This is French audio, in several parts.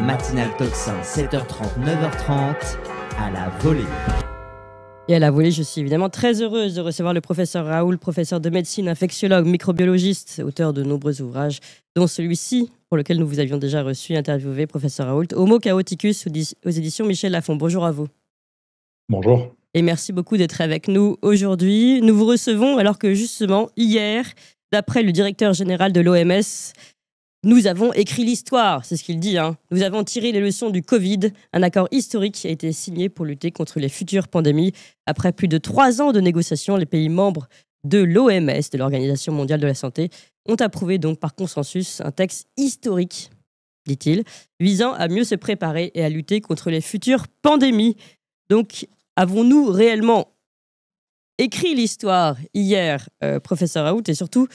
matinale Tocsin, 7h30, 9h30, à la volée. Et à la volée, je suis évidemment très heureuse de recevoir le professeur Raoult, professeur de médecine, infectiologue, microbiologiste, auteur de nombreux ouvrages, dont celui-ci, pour lequel nous vous avions déjà reçu, interviewé, professeur Raoult, Homo chaoticus, aux éditions Michel Lafon. Bonjour à vous. Bonjour. Et merci beaucoup d'être avec nous aujourd'hui. Nous vous recevons alors que justement, hier, d'après le directeur général de l'OMS, nous avons écrit l'histoire, c'est ce qu'il dit. Nous avons tiré les leçons du Covid, un accord historique qui a été signé pour lutter contre les futures pandémies. Après plus de 3 ans de négociations, les pays membres de l'OMS, de l'Organisation mondiale de la santé, ont approuvé donc par consensus un texte historique, dit-il, visant à mieux se préparer et à lutter contre les futures pandémies. Donc, avons-nous réellement écrit l'histoire hier, professeur Raoult, et surtout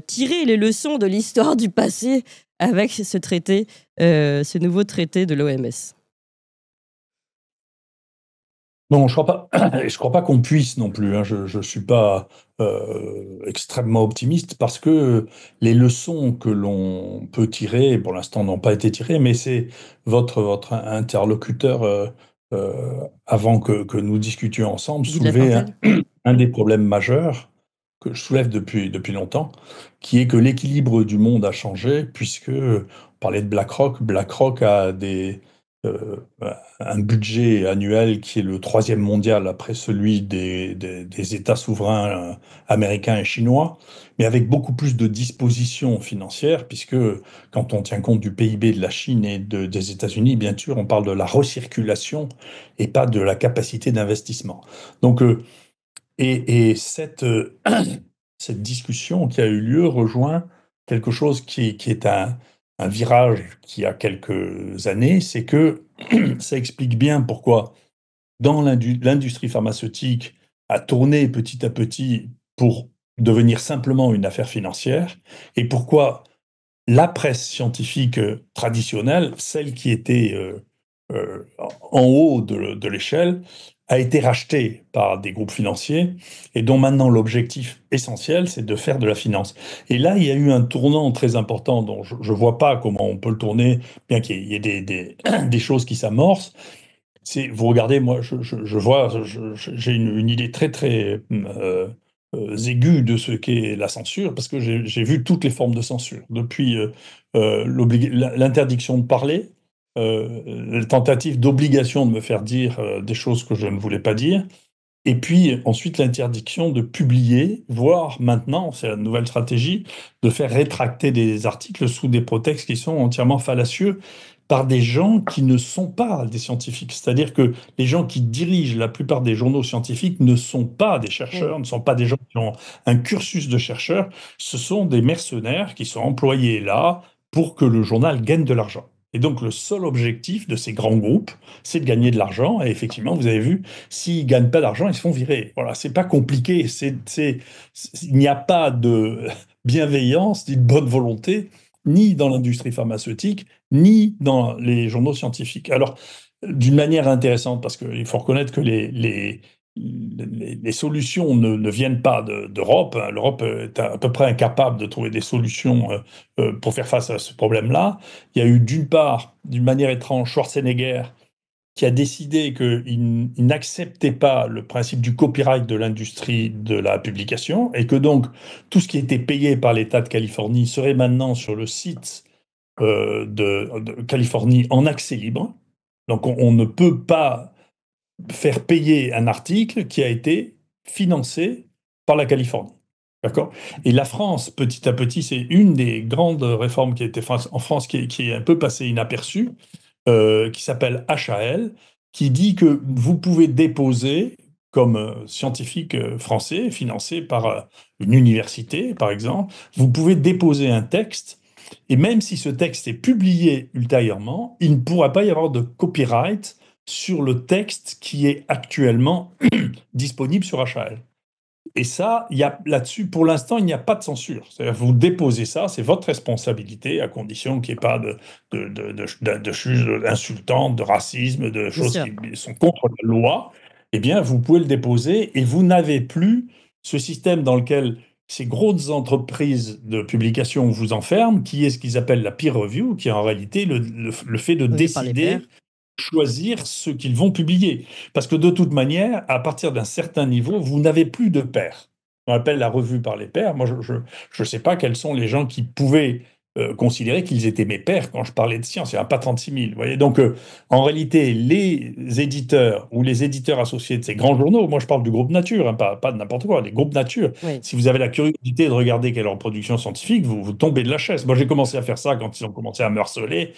tirer les leçons de l'histoire du passé avec ce traité, ce nouveau traité de l'OMS? Non, je crois pas qu'on puisse non plus. Je suis pas extrêmement optimiste parce que les leçons que l'on peut tirer, pour l'instant, n'ont pas été tirées, mais c'est votre interlocuteur avant que nous discutions ensemble Guy de la soulevait Fontaine. un des problèmes majeurs que je soulève depuis longtemps, qui est que l'équilibre du monde a changé, puisque on parlait de BlackRock. BlackRock a un budget annuel qui est le 3e mondial après celui des États souverains américains et chinois, mais avec beaucoup plus de dispositions financières, puisque quand on tient compte du PIB de la Chine et des États-Unis, bien sûr, on parle de la recirculation et pas de la capacité d'investissement. Donc, cette discussion qui a eu lieu rejoint quelque chose qui est un virage qui a quelques années, c'est que ça explique bien pourquoi dans l'industrie pharmaceutique a tourné petit à petit pour devenir simplement une affaire financière, et pourquoi la presse scientifique traditionnelle, celle qui était en haut de l'échelle, a été rachetée par des groupes financiers et dont maintenant l'objectif essentiel, c'est de faire de la finance. Et là, il y a eu un tournant très important dont je ne vois pas comment on peut le tourner, bien qu'il y ait des choses qui s'amorcent. Vous regardez, moi, je vois, j'ai une idée très, très aiguë de ce qu'est la censure, parce que j'ai vu toutes les formes de censure, depuis l'interdiction de parler, la tentative d'obligation de me faire dire des choses que je ne voulais pas dire, et puis ensuite l'interdiction de publier, voire maintenant, c'est la nouvelle stratégie, de faire rétracter des articles sous des prétextes qui sont entièrement fallacieux par des gens qui ne sont pas des scientifiques. C'est-à-dire que les gens qui dirigent la plupart des journaux scientifiques ne sont pas des chercheurs, ne sont pas des gens qui ont un cursus de chercheurs, ce sont des mercenaires qui sont employés là pour que le journal gagne de l'argent. Et donc, le seul objectif de ces grands groupes, c'est de gagner de l'argent. Et effectivement, vous avez vu, s'ils ne gagnent pas d'argent, ils se font virer. Voilà, c'est pas compliqué. Il n'y a pas de bienveillance, ni de bonne volonté, ni dans l'industrie pharmaceutique, ni dans les journaux scientifiques. Alors, d'une manière intéressante, parce qu'il faut reconnaître que les solutions ne viennent pas d'Europe. L'Europe est à peu près incapable de trouver des solutions pour faire face à ce problème-là. Il y a eu d'une part, d'une manière étrange, Schwarzenegger qui a décidé qu'il n'acceptait pas le principe du copyright de l'industrie de la publication et que donc tout ce qui était payé par l'État de Californie serait maintenant sur le site de Californie en accès libre. Donc on ne peut pas faire payer un article qui a été financé par la Californie. D'accord ? Et la France, petit à petit, c'est une des grandes réformes qui a été faite en France, qui est un peu passée inaperçue, qui s'appelle HAL, qui dit que vous pouvez déposer, comme scientifique français, financé par une université, par exemple, vous pouvez déposer un texte, et même si ce texte est publié ultérieurement, il ne pourra pas y avoir de copyright sur le texte qui est actuellement disponible sur HAL. Et ça, là-dessus, pour l'instant, il n'y a pas de censure. C'est-à-dire, vous déposez ça, c'est votre responsabilité, à condition qu'il n'y ait pas de choses insultantes, de racisme, de choses qui sont contre la loi. Eh bien, vous pouvez le déposer et vous n'avez plus ce système dans lequel ces grosses entreprises de publication vous enferment, qui est ce qu'ils appellent la peer review, qui est en réalité le fait de Revu par les pairs. décider, choisir ce qu'ils vont publier. Parce que de toute manière, à partir d'un certain niveau, vous n'avez plus de pairs. On appelle la revue par les pairs. Moi, je ne sais pas quels sont les gens qui pouvaient considérer qu'ils étaient mes pairs quand je parlais de science. Il n'y en a pas 36 000. Vous voyez. Donc, en réalité, les éditeurs ou les éditeurs associés de ces grands journaux, moi je parle du groupe Nature, hein, pas de n'importe quoi, les groupes Nature, Oui. si vous avez la curiosité de regarder quelle est leur production scientifique, vous tombez de la chaise. Moi j'ai commencé à faire ça quand ils ont commencé à me harceler.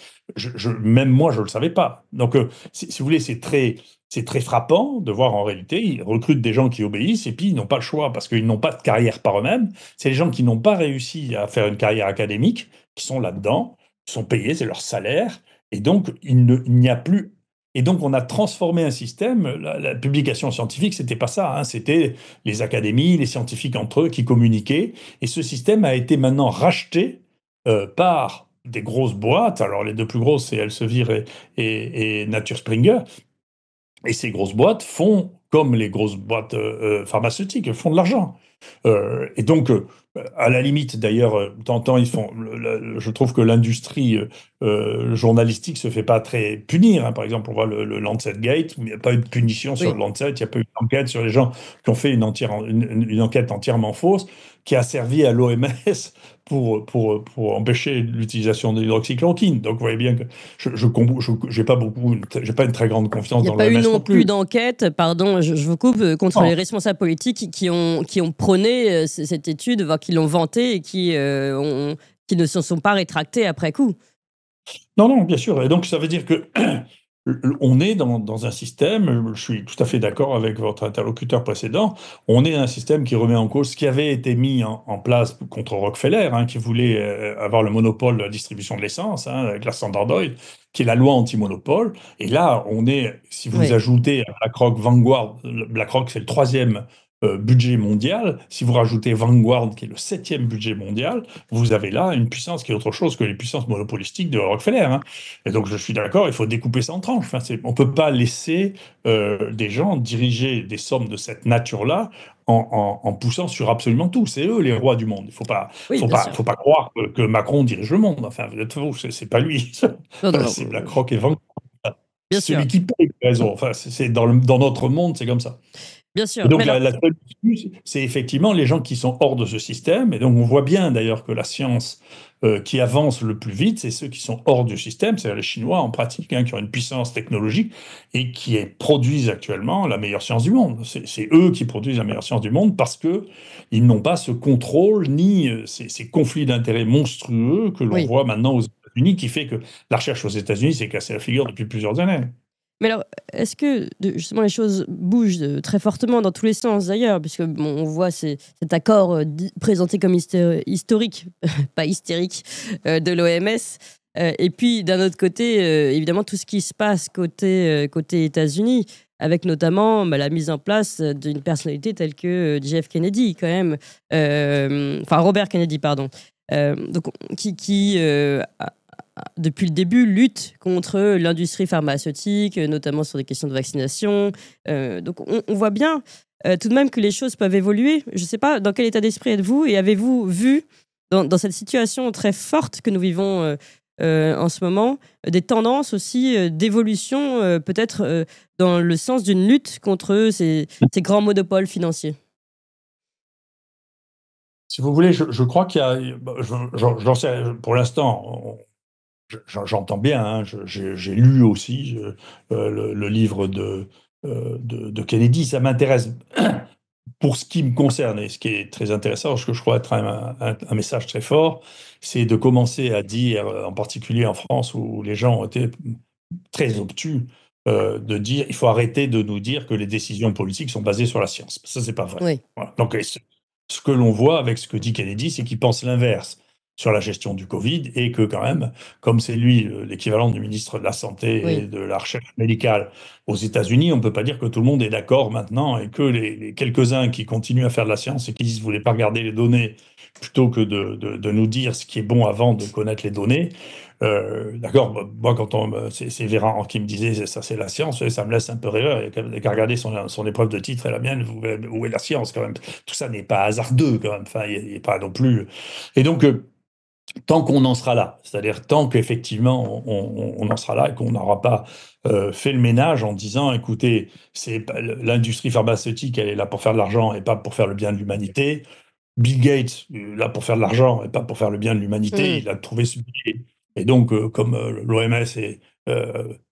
Même moi, je ne le savais pas. Donc, si vous voulez, c'est très frappant de voir en réalité, ils recrutent des gens qui obéissent et puis ils n'ont pas le choix parce qu'ils n'ont pas de carrière par eux-mêmes. C'est les gens qui n'ont pas réussi à faire une carrière académique qui sont là-dedans, qui sont payés, c'est leur salaire. Et donc, il n'y a plus. Et donc, on a transformé un système. La publication scientifique, c'était pas ça, hein, c'était les académies, les scientifiques entre eux qui communiquaient. Et ce système a été maintenant racheté par des grosses boîtes. Alors, les deux plus grosses, c'est Elsevier et Nature Springer. Et ces grosses boîtes font, comme les grosses boîtes pharmaceutiques, font de l'argent. Et donc, à la limite, d'ailleurs, de temps en temps, ils font. Je trouve que l'industrie journalistique se fait pas très punir. Hein. Par exemple, on voit le Lancet Gate, il n'y a pas eu de punition sur Oui. le Lancet, il n'y a pas eu d'enquête sur les gens qui ont fait une enquête entièrement fausse, qui a servi à l'OMS pour empêcher l'utilisation de l'hydroxychloroquine. Donc, vous voyez bien que j'ai pas une très grande confiance Il n'y a dans pas eu l'OMS non non plus plus. d'enquête, pardon, je vous coupe, contre Non. les responsables politiques qui ont prôné cette étude, voire qui l'ont vantée et qui ne se sont pas rétractés après coup. Non, bien sûr. Et donc, ça veut dire que on est dans un système, je suis tout à fait d'accord avec votre interlocuteur précédent, on est dans un système qui remet en cause ce qui avait été mis en place contre Rockefeller, hein, qui voulait avoir le monopole de la distribution de l'essence, hein, avec la Standard Oil, qui est la loi anti-monopole. Et là, si vous Oui. ajoutez à BlackRock, Vanguard, BlackRock c'est le 3e budget mondial, si vous rajoutez Vanguard, qui est le 7e budget mondial, vous avez là une puissance qui est autre chose que les puissances monopolistiques de Rockefeller. Hein. Et donc, je suis d'accord, il faut découper ça en tranches. Enfin, on ne peut pas laisser des gens diriger des sommes de cette nature-là en poussant sur absolument tout. C'est eux les rois du monde. Il Oui, faut bien sûr. pas croire que Macron dirige le monde. Enfin, vous êtes faux, c'est pas lui. Non, C'est BlackRock et Vanguard. bien C'est celui sûr. qui paye qui a raison. Enfin, c'est dans notre monde, c'est comme ça. Bien Et sûr. donc, Mais alors, la seule excuse, c'est effectivement les gens qui sont hors de ce système. Et donc, on voit bien d'ailleurs que la science qui avance le plus vite, c'est ceux qui sont hors du système, c'est-à-dire les Chinois en pratique, hein, qui ont une puissance technologique et qui produisent actuellement la meilleure science du monde. C'est eux qui produisent la meilleure science du monde parce qu'ils n'ont pas ce contrôle ni ces conflits d'intérêts monstrueux que l'on oui. voit maintenant aux États-Unis, qui fait que la recherche aux États-Unis s'est cassée la figure depuis plusieurs années. Mais alors, est-ce que justement les choses bougent très fortement dans tous les sens d'ailleurs, puisque on voit cet accord présenté comme historique, pas hystérique, de l'OMS, et puis d'un autre côté, évidemment tout ce qui se passe côté États-Unis, avec notamment la mise en place d'une personnalité telle que JF Kennedy quand même, enfin Robert Kennedy pardon, donc qui depuis le début, lutte contre l'industrie pharmaceutique, notamment sur des questions de vaccination. Donc, on voit bien tout de même que les choses peuvent évoluer. Je ne sais pas dans quel état d'esprit êtes-vous et avez-vous vu, dans cette situation très forte que nous vivons en ce moment, des tendances aussi d'évolution, peut-être dans le sens d'une lutte contre ces grands monopoles financiers? Si vous voulez, je crois qu'il y a... J'en sais, pour l'instant... J'entends bien, hein, j'ai lu aussi le livre de Kennedy, ça m'intéresse pour ce qui me concerne, et ce qui est très intéressant, ce que je crois être un message très fort, c'est de commencer à dire, en particulier en France, où les gens ont été très obtus, de dire il faut arrêter de nous dire que les décisions politiques sont basées sur la science. Ça, c'est pas vrai. Oui. Voilà. Donc, ce que l'on voit avec ce que dit Kennedy, c'est qu'il pense l'inverse sur la gestion du Covid et que quand même, comme c'est lui l'équivalent du ministre de la Santé Oui. et de la recherche médicale aux États-Unis, on ne peut pas dire que tout le monde est d'accord maintenant et que les quelques-uns qui continuent à faire de la science et qui disent vous ne voulez pas regarder les données plutôt que de nous dire ce qui est bon avant de connaître les données, D'accord, moi, c'est Véran qui me disait ça, c'est la science, ça me laisse un peu rêveur. Il n'y a qu'à regarder son épreuve de titre et la mienne, où est la science quand même? Tout ça n'est pas hasardeux quand même. Enfin, il n'est pas non plus. Et donc, tant qu'on en sera là, c'est-à-dire tant qu'effectivement on en sera là et qu'on n'aura pas fait le ménage en disant, écoutez, l'industrie pharmaceutique, elle est là pour faire de l'argent et pas pour faire le bien de l'humanité. Bill Gates, là pour faire de l'argent et pas pour faire le bien de l'humanité, il a trouvé ce biais. Et donc, comme l'OMS et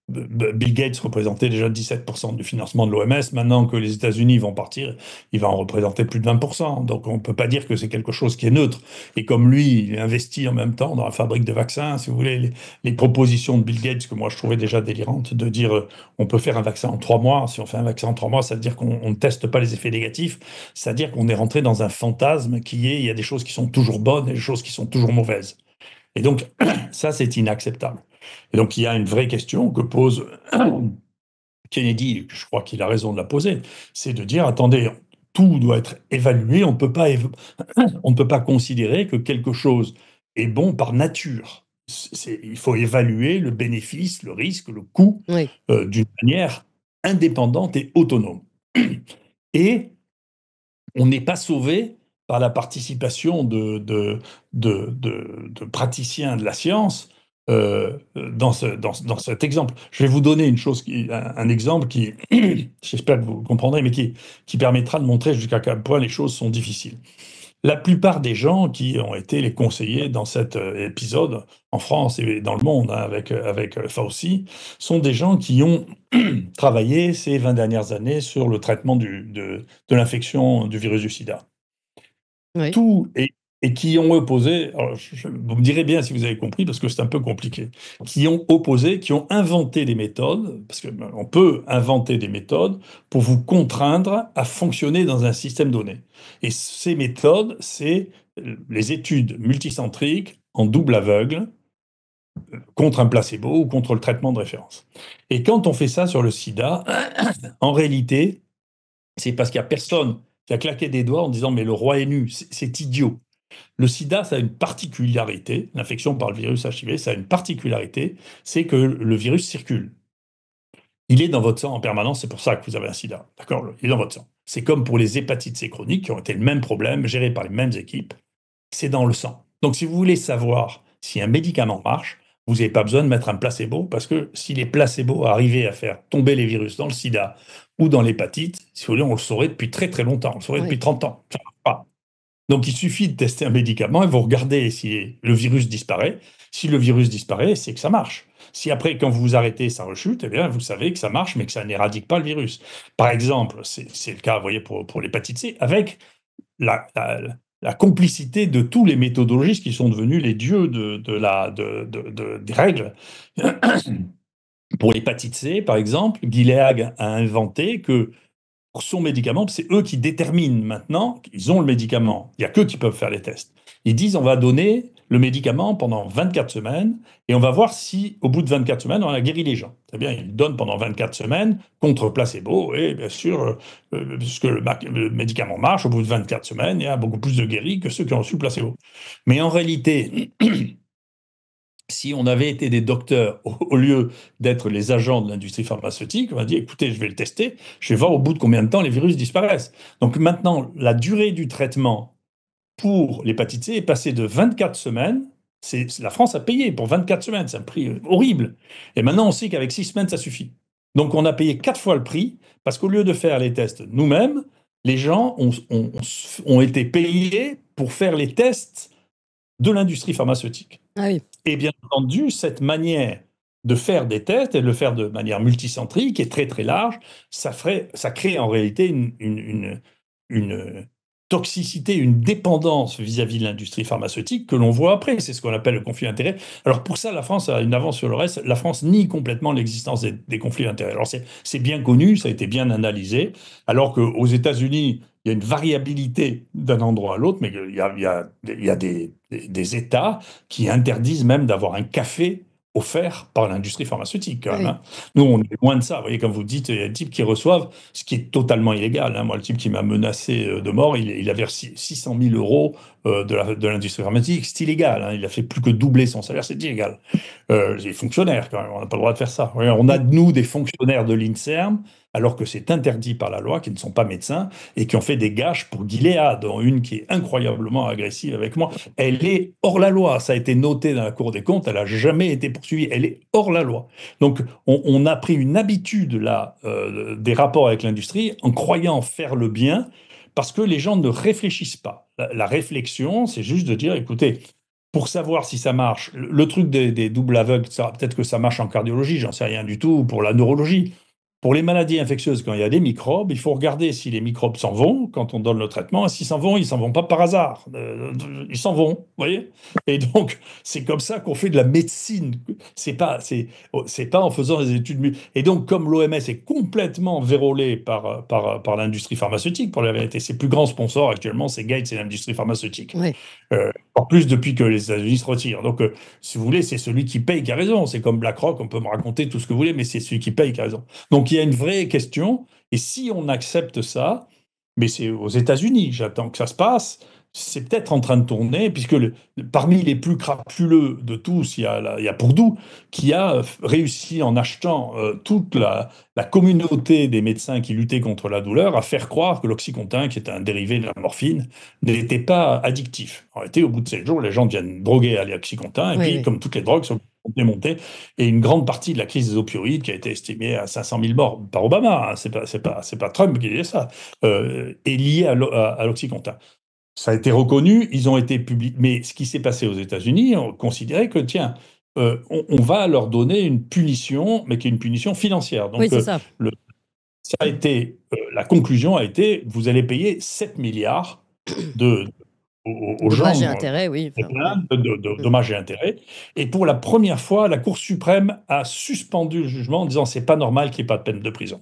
Bill Gates représentait déjà 17% du financement de l'OMS, maintenant que les États-Unis vont partir, il va en représenter plus de 20%. Donc, on ne peut pas dire que c'est quelque chose qui est neutre. Et comme lui, il investit en même temps dans la fabrique de vaccins, si vous voulez, les propositions de Bill Gates, que moi je trouvais déjà délirantes, de dire on peut faire un vaccin en 3 mois. Si on fait un vaccin en 3 mois, ça veut dire qu'on ne teste pas les effets négatifs. C'est-à-dire qu'on est rentré dans un fantasme qui est, il y a des choses qui sont toujours bonnes et des choses qui sont toujours mauvaises. Et donc, ça, c'est inacceptable. Et donc, il y a une vraie question que pose Kennedy, je crois qu'il a raison de la poser, c'est de dire, attendez, tout doit être évalué, on ne peut pas considérer que quelque chose est bon par nature. Il faut évaluer le bénéfice, le risque, le coût Oui. d'une manière indépendante et autonome. Et on n'est pas sauvé par la participation de praticiens de la science dans cet exemple. Je vais vous donner un exemple qui, j'espère que vous comprendrez, mais qui permettra de montrer jusqu'à quel point les choses sont difficiles. La plupart des gens qui ont été les conseillers dans cet épisode, en France et dans le monde, hein, avec Fauci, sont des gens qui ont travaillé ces 20 dernières années sur le traitement de l'infection du virus du sida. Oui. Tout et qui ont opposé, alors vous me direz bien si vous avez compris, parce que c'est un peu compliqué, qui ont opposé, qui ont inventé des méthodes, parce qu'on peut inventer des méthodes pour vous contraindre à fonctionner dans un système donné. Et ces méthodes, c'est les études multicentriques en double aveugle contre un placebo ou contre le traitement de référence. Et quand on fait ça sur le sida, en réalité, c'est parce qu'il n'y a personne qui a claqué des doigts en disant « mais le roi est nu, c'est idiot ». Le sida, ça a une particularité, l'infection par le virus HIV, ça a une particularité, c'est que le virus circule. Il est dans votre sang en permanence, c'est pour ça que vous avez un sida. D'accord? Il est dans votre sang. C'est comme pour les hépatites C chroniques qui ont été le même problème, gérés par les mêmes équipes. C'est dans le sang. Donc si vous voulez savoir si un médicament marche, vous n'avez pas besoin de mettre un placebo, parce que si les placebos arrivaient à faire tomber les virus dans le sida ou dans l'hépatite, si vous voulez, on le saurait depuis très très longtemps, on le saurait depuis 30 ans. Ça ne marche pas. Donc il suffit de tester un médicament et vous regardez si le virus disparaît. Si le virus disparaît, c'est que ça marche. Si après, quand vous vous arrêtez, ça rechute, eh bien, vous savez que ça marche, mais que ça n'éradique pas le virus. Par exemple, c'est le cas, vous voyez, pour l'hépatite C, avec la complicité de tous les méthodologistes qui sont devenus les dieux des règles. Pour l'hépatite C, par exemple, Gilead a inventé que pour son médicament, c'est eux qui déterminent maintenant qu'ils ont le médicament. Il n'y a qu'eux qui peuvent faire les tests. Ils disent on va donner le médicament pendant 24 semaines et on va voir si, au bout de 24 semaines, on a guéri les gens. Eh bien, ils le donnent pendant 24 semaines contre placebo et bien sûr, puisque le médicament marche, au bout de 24 semaines, il y a beaucoup plus de guéris que ceux qui ont reçu le placebo. Mais en réalité, si on avait été des docteurs au lieu d'être les agents de l'industrie pharmaceutique, on a dit écoutez, je vais le tester, je vais voir au bout de combien de temps les virus disparaissent. Donc maintenant, la durée du traitement pour l'hépatite C est passée de 24 semaines. La France a payé pour 24 semaines, c'est un prix horrible. Et maintenant, on sait qu'avec 6 semaines, ça suffit. Donc on a payé 4 fois le prix, parce qu'au lieu de faire les tests nous-mêmes, les gens ont été payés pour faire les tests de l'industrie pharmaceutique. Ah oui. Et bien entendu, cette manière de faire des tests et de le faire de manière multicentrique et très très large, ça crée en réalité une toxicité, une dépendance vis-à-vis de l'industrie pharmaceutique que l'on voit après. C'est ce qu'on appelle le conflit d'intérêts. Alors pour ça, la France a une avance sur le reste. La France nie complètement l'existence des conflits d'intérêts. Alors c'est bien connu, ça a été bien analysé, alors qu'aux États-Unis, il y a une variabilité d'un endroit à l'autre, mais il y a des États qui interdisent même d'avoir un café offert par l'industrie pharmaceutique, quand même. Oui. Hein. Nous, on est loin de ça. Vous voyez, comme vous dites, il y a des types qui reçoivent, ce qui est totalement illégal. Hein. Moi, le type qui m'a menacé de mort, il a versé 600 000 euros de l'industrie pharmaceutique. C'est illégal. Hein. Il a fait plus que doubler son salaire. C'est illégal. Les fonctionnaires, quand même, on n'a pas le droit de faire ça. Vous voyez, on a, nous, des fonctionnaires de l'INSERM, alors que c'est interdit par la loi, qui ne sont pas médecins, et qui ont fait des gages pour Gilead, dont une qui est incroyablement agressive avec moi. Elle est hors la loi. Ça a été noté dans la Cour des comptes. Elle n'a jamais été poursuivie. Elle est hors la loi. Donc, on a pris une habitude, là, des rapports avec l'industrie, en croyant faire le bien, parce que les gens ne réfléchissent pas. La réflexion, c'est juste de dire, écoutez, pour savoir si ça marche, le truc des doubles aveugles, peut-être que ça marche en cardiologie, j'en sais rien du tout, pour la neurologie. Pour les maladies infectieuses, quand il y a des microbes, il faut regarder si les microbes s'en vont quand on donne le traitement. Et s'ils s'en vont, ils s'en vont pas par hasard. Ils s'en vont, vous voyez. Et donc, c'est comme ça qu'on fait de la médecine. C'est pas en faisant des études. Et donc, comme l'OMS est complètement vérolée par l'industrie pharmaceutique, pour la vérité, ses plus grands sponsors actuellement, c'est Gates et l'industrie pharmaceutique. Oui. En plus, depuis que les États-Unis se retirent. Donc, si vous voulez, c'est celui qui paye qui a raison. C'est comme BlackRock, on peut me raconter tout ce que vous voulez, mais c'est celui qui paye qui a raison. Donc, il y a une vraie question. Et si on accepte ça, mais c'est aux États-Unis, j'attends que ça se passe, c'est peut-être en train de tourner, puisque parmi les plus crapuleux de tous, il y a Purdue, qui a réussi, en achetant toute la communauté des médecins qui luttaient contre la douleur, à faire croire que l'Oxycontin, qui est un dérivé de la morphine, n'était pas addictif. En réalité, au bout de 7 jours, les gens deviennent drogués à l'Oxycontin, et puis, comme toutes les drogues, sont démontées. Et une grande partie de la crise des opioïdes, qui a été estimée à 500 000 morts par Obama, hein, c'est pas Trump qui disait ça, est liée à l'Oxycontin. Ça a été reconnu, ils ont été publiés. Mais ce qui s'est passé aux États-Unis, on considérait que, tiens, on va leur donner une punition, mais qui est une punition financière. Donc, Oui, c'est ça. La conclusion a été, vous allez payer 7 milliards aux gens. Dommages et intérêts, oui. Dommages et intérêts. Et pour la première fois, la Cour suprême a suspendu le jugement en disant, c'est pas normal qu'il n'y ait pas de peine de prison.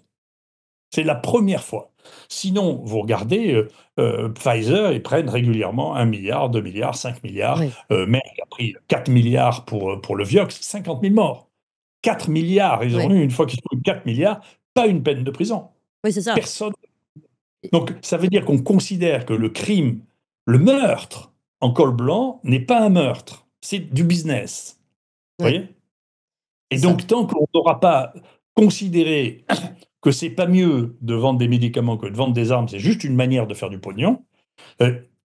C'est la première fois. Sinon, vous regardez, Pfizer, ils prennent régulièrement 1 milliard, 2 milliards, 5 milliards. Oui. Merck a pris 4 milliards pour le Vioxx, 50 000 morts. 4 milliards, ils ont eu, une fois qu'ils ont eu 4 milliards, pas une peine de prison. Oui, c'est ça. Personne. Donc, ça veut dire qu'on considère que le crime, le meurtre en col blanc, n'est pas un meurtre, c'est du business. Vous voyez ? Et donc, tant qu'on n'aura pas considéré que c'est pas mieux de vendre des médicaments que de vendre des armes, c'est juste une manière de faire du pognon,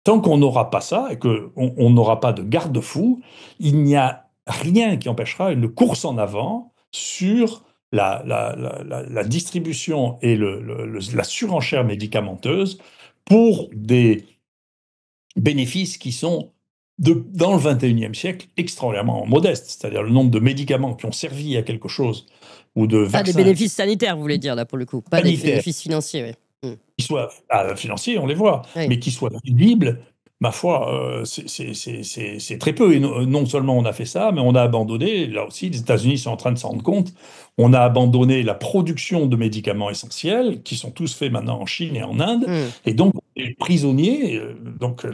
tant qu'on n'aura pas ça et qu'on n'aura pas de garde-fou, il n'y a rien qui empêchera une course en avant sur la distribution et la surenchère médicamenteuse pour des bénéfices qui sont, dans le XXIe siècle, extraordinairement modestes. C'est-à-dire le nombre de médicaments qui ont servi à quelque chose ou de vaccins. Pas des bénéfices sanitaires, vous voulez dire, là, pour le coup. Pas des bénéfices financiers, oui. Qui soient financiers, on les voit, mais qui soient visibles, ma foi, c'est très peu. Et non seulement on a fait ça, mais on a abandonné, là aussi, les États-Unis sont en train de s'en rendre compte, on a abandonné la production de médicaments essentiels, qui sont tous faits maintenant en Chine et en Inde, et donc les prisonniers, donc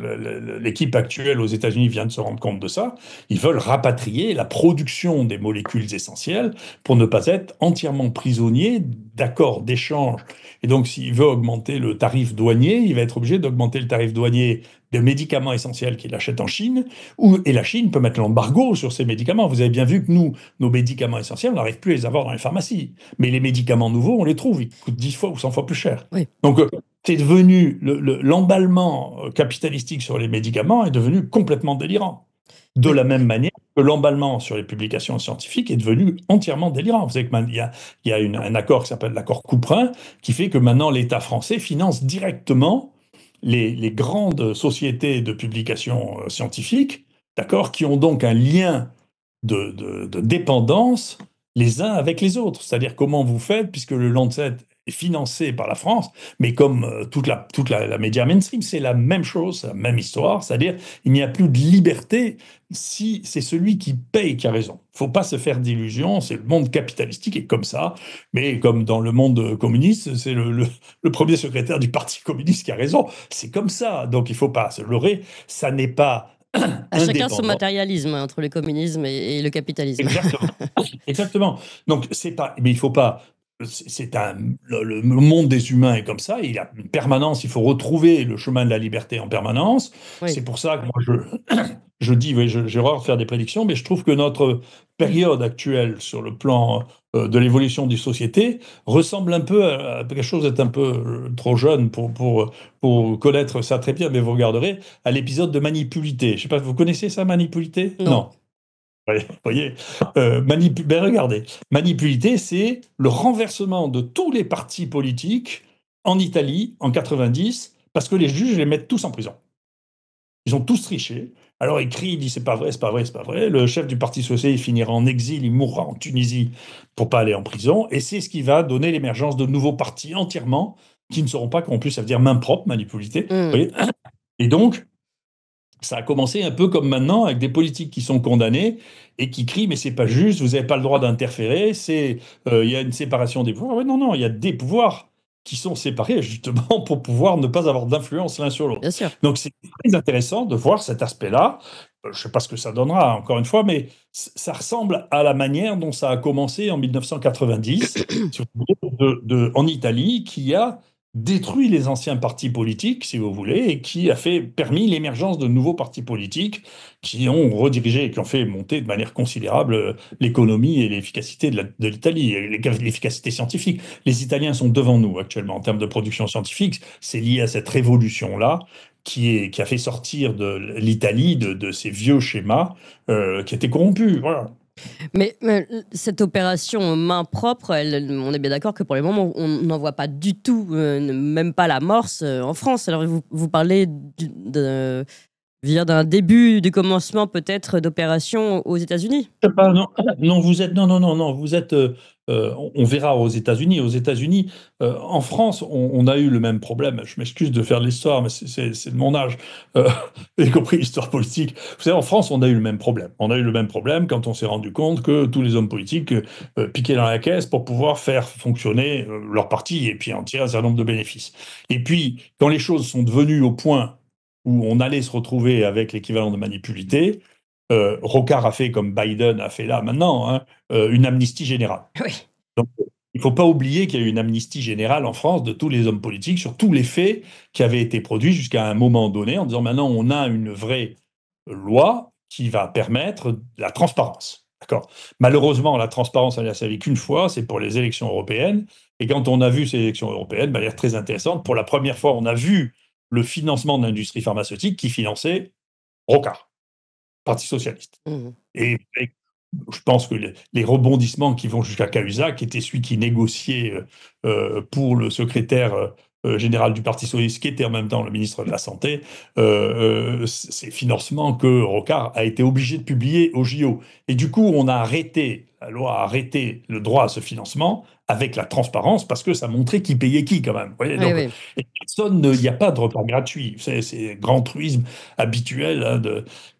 l'équipe actuelle aux États-Unis vient de se rendre compte de ça, ils veulent rapatrier la production des molécules essentielles pour ne pas être entièrement prisonniers d'accords d'échange. Et donc, s'il veut augmenter le tarif douanier, il va être obligé d'augmenter le tarif douanier des médicaments essentiels qu'il achète en Chine, et la Chine peut mettre l'embargo sur ces médicaments. Vous avez bien vu que nous, nos médicaments essentiels, on n'arrive plus à les avoir dans les pharmacies. Mais les médicaments nouveaux, on les trouve, ils coûtent 10 fois ou 100 fois plus cher. Oui. Donc, c'est devenu, l'emballement capitalistique sur les médicaments est devenu complètement délirant. De la même manière que l'emballement sur les publications scientifiques est devenu entièrement délirant. Vous savez qu'il y a un accord qui s'appelle l'accord Couperin, qui fait que maintenant l'État français finance directement les grandes sociétés de publication scientifiques, d'accord, qui ont donc un lien de dépendance les uns avec les autres. C'est-à-dire comment vous faites, puisque le Lancet est financé par la France, mais comme toute la média mainstream, c'est la même chose, la même histoire, c'est-à-dire il n'y a plus de liberté si c'est celui qui paye qui a raison. Il ne faut pas se faire d'illusions, c'est le monde capitalistique est comme ça, mais comme dans le monde communiste, c'est le premier secrétaire du Parti communiste qui a raison. C'est comme ça, donc il ne faut pas se leurrer, ça n'est pas À chacun son indépendants. matérialisme entre le communisme et le capitalisme. Exactement. Exactement. Donc, c'est pas, mais il faut pas. Le monde des humains est comme ça. Il y a une permanence. Il faut retrouver le chemin de la liberté en permanence. Oui. C'est pour ça que moi, je dis, oui, j'ai horreur de faire des prédictions, mais je trouve que notre période actuelle sur le plan de l'évolution des sociétés ressemble un peu à quelque chose d'être un peu trop jeune pour connaître ça très bien, mais vous regarderez à l'épisode de Manipulité. Je sais pas, vous connaissez ça, Manipulité? Non. Ouais, vous voyez, ben regardez, Manipulité, c'est le renversement de tous les partis politiques en Italie en 90, parce que les juges les mettent tous en prison. Ils ont tous triché. Alors il crie, il dit c'est pas vrai, c'est pas vrai, c'est pas vrai. Le chef du Parti socialiste, il finira en exil, il mourra en Tunisie pour pas aller en prison. Et c'est ce qui va donner l'émergence de nouveaux partis entièrement qui ne seront pas corrompus. Ça veut dire main propre, Manipulité. Vous voyez. Et donc, ça a commencé un peu comme maintenant, avec des politiques qui sont condamnés et qui crient mais c'est pas juste, vous n'avez pas le droit d'interférer, il y a une séparation des pouvoirs. Ouais, non, non, il y a des pouvoirs qui sont séparés justement pour pouvoir ne pas avoir d'influence l'un sur l'autre. Bien sûr. Donc c'est très intéressant de voir cet aspect-là. Je ne sais pas ce que ça donnera, encore une fois, mais ça ressemble à la manière dont ça a commencé en 1990, si vous voulez, en Italie, qui a détruit les anciens partis politiques, si vous voulez, et qui a permis l'émergence de nouveaux partis politiques qui ont redirigé et qui ont fait monter de manière considérable l'économie et l'efficacité de l'Italie, et l'efficacité scientifique. Les Italiens sont devant nous actuellement en termes de production scientifique. C'est lié à cette révolution-là qui a fait sortir de l'Italie de ces vieux schémas qui étaient corrompus. Voilà. Mais cette opération main propre, on est bien d'accord que pour le moment, on n'en voit pas du tout, même pas l'amorce en France. Alors, vous parlez d'un début, du commencement peut-être d'opération aux États-Unis? Je sais pas, non, non, vous êtes. On verra aux États-Unis. Aux États-Unis, en France, on a eu le même problème. Je m'excuse de faire de l'histoire, mais c'est de mon âge, y compris l'histoire politique. Vous savez, en France, on a eu le même problème. On a eu le même problème quand on s'est rendu compte que tous les hommes politiques piquaient dans la caisse pour pouvoir faire fonctionner leur parti et puis en tirer un certain nombre de bénéfices. Et puis, quand les choses sont devenues au point où on allait se retrouver avec l'équivalent de Manipulité, Rocard a fait comme Biden a fait là maintenant, hein, une amnistie générale. Oui. Donc, il ne faut pas oublier qu'il y a eu une amnistie générale en France de tous les hommes politiques sur tous les faits qui avaient été produits jusqu'à un moment donné, en disant maintenant on a une vraie loi qui va permettre la transparence. D'accord. Malheureusement, la transparence, elle n'a servi qu'une fois, c'est pour les élections européennes. Et quand on a vu ces élections européennes, elle est très intéressante. Pour la première fois, on a vu le financement de l'industrie pharmaceutique qui finançait Rocard. Parti socialiste. Et je pense que les rebondissements qui vont jusqu'à Cahuzac, qui était celui qui négociait pour le secrétaire général du Parti socialiste, qui était en même temps le ministre de la Santé, ces financements que Rocard a été obligé de publier au JO. Et du coup, la loi a arrêté le droit à ce financement avec la transparence, parce que ça montrait qui payait qui, quand même. Vous voyez, donc, Oui. et il n'y a pas de repas gratuit. C'est grand truisme habituel. Hein,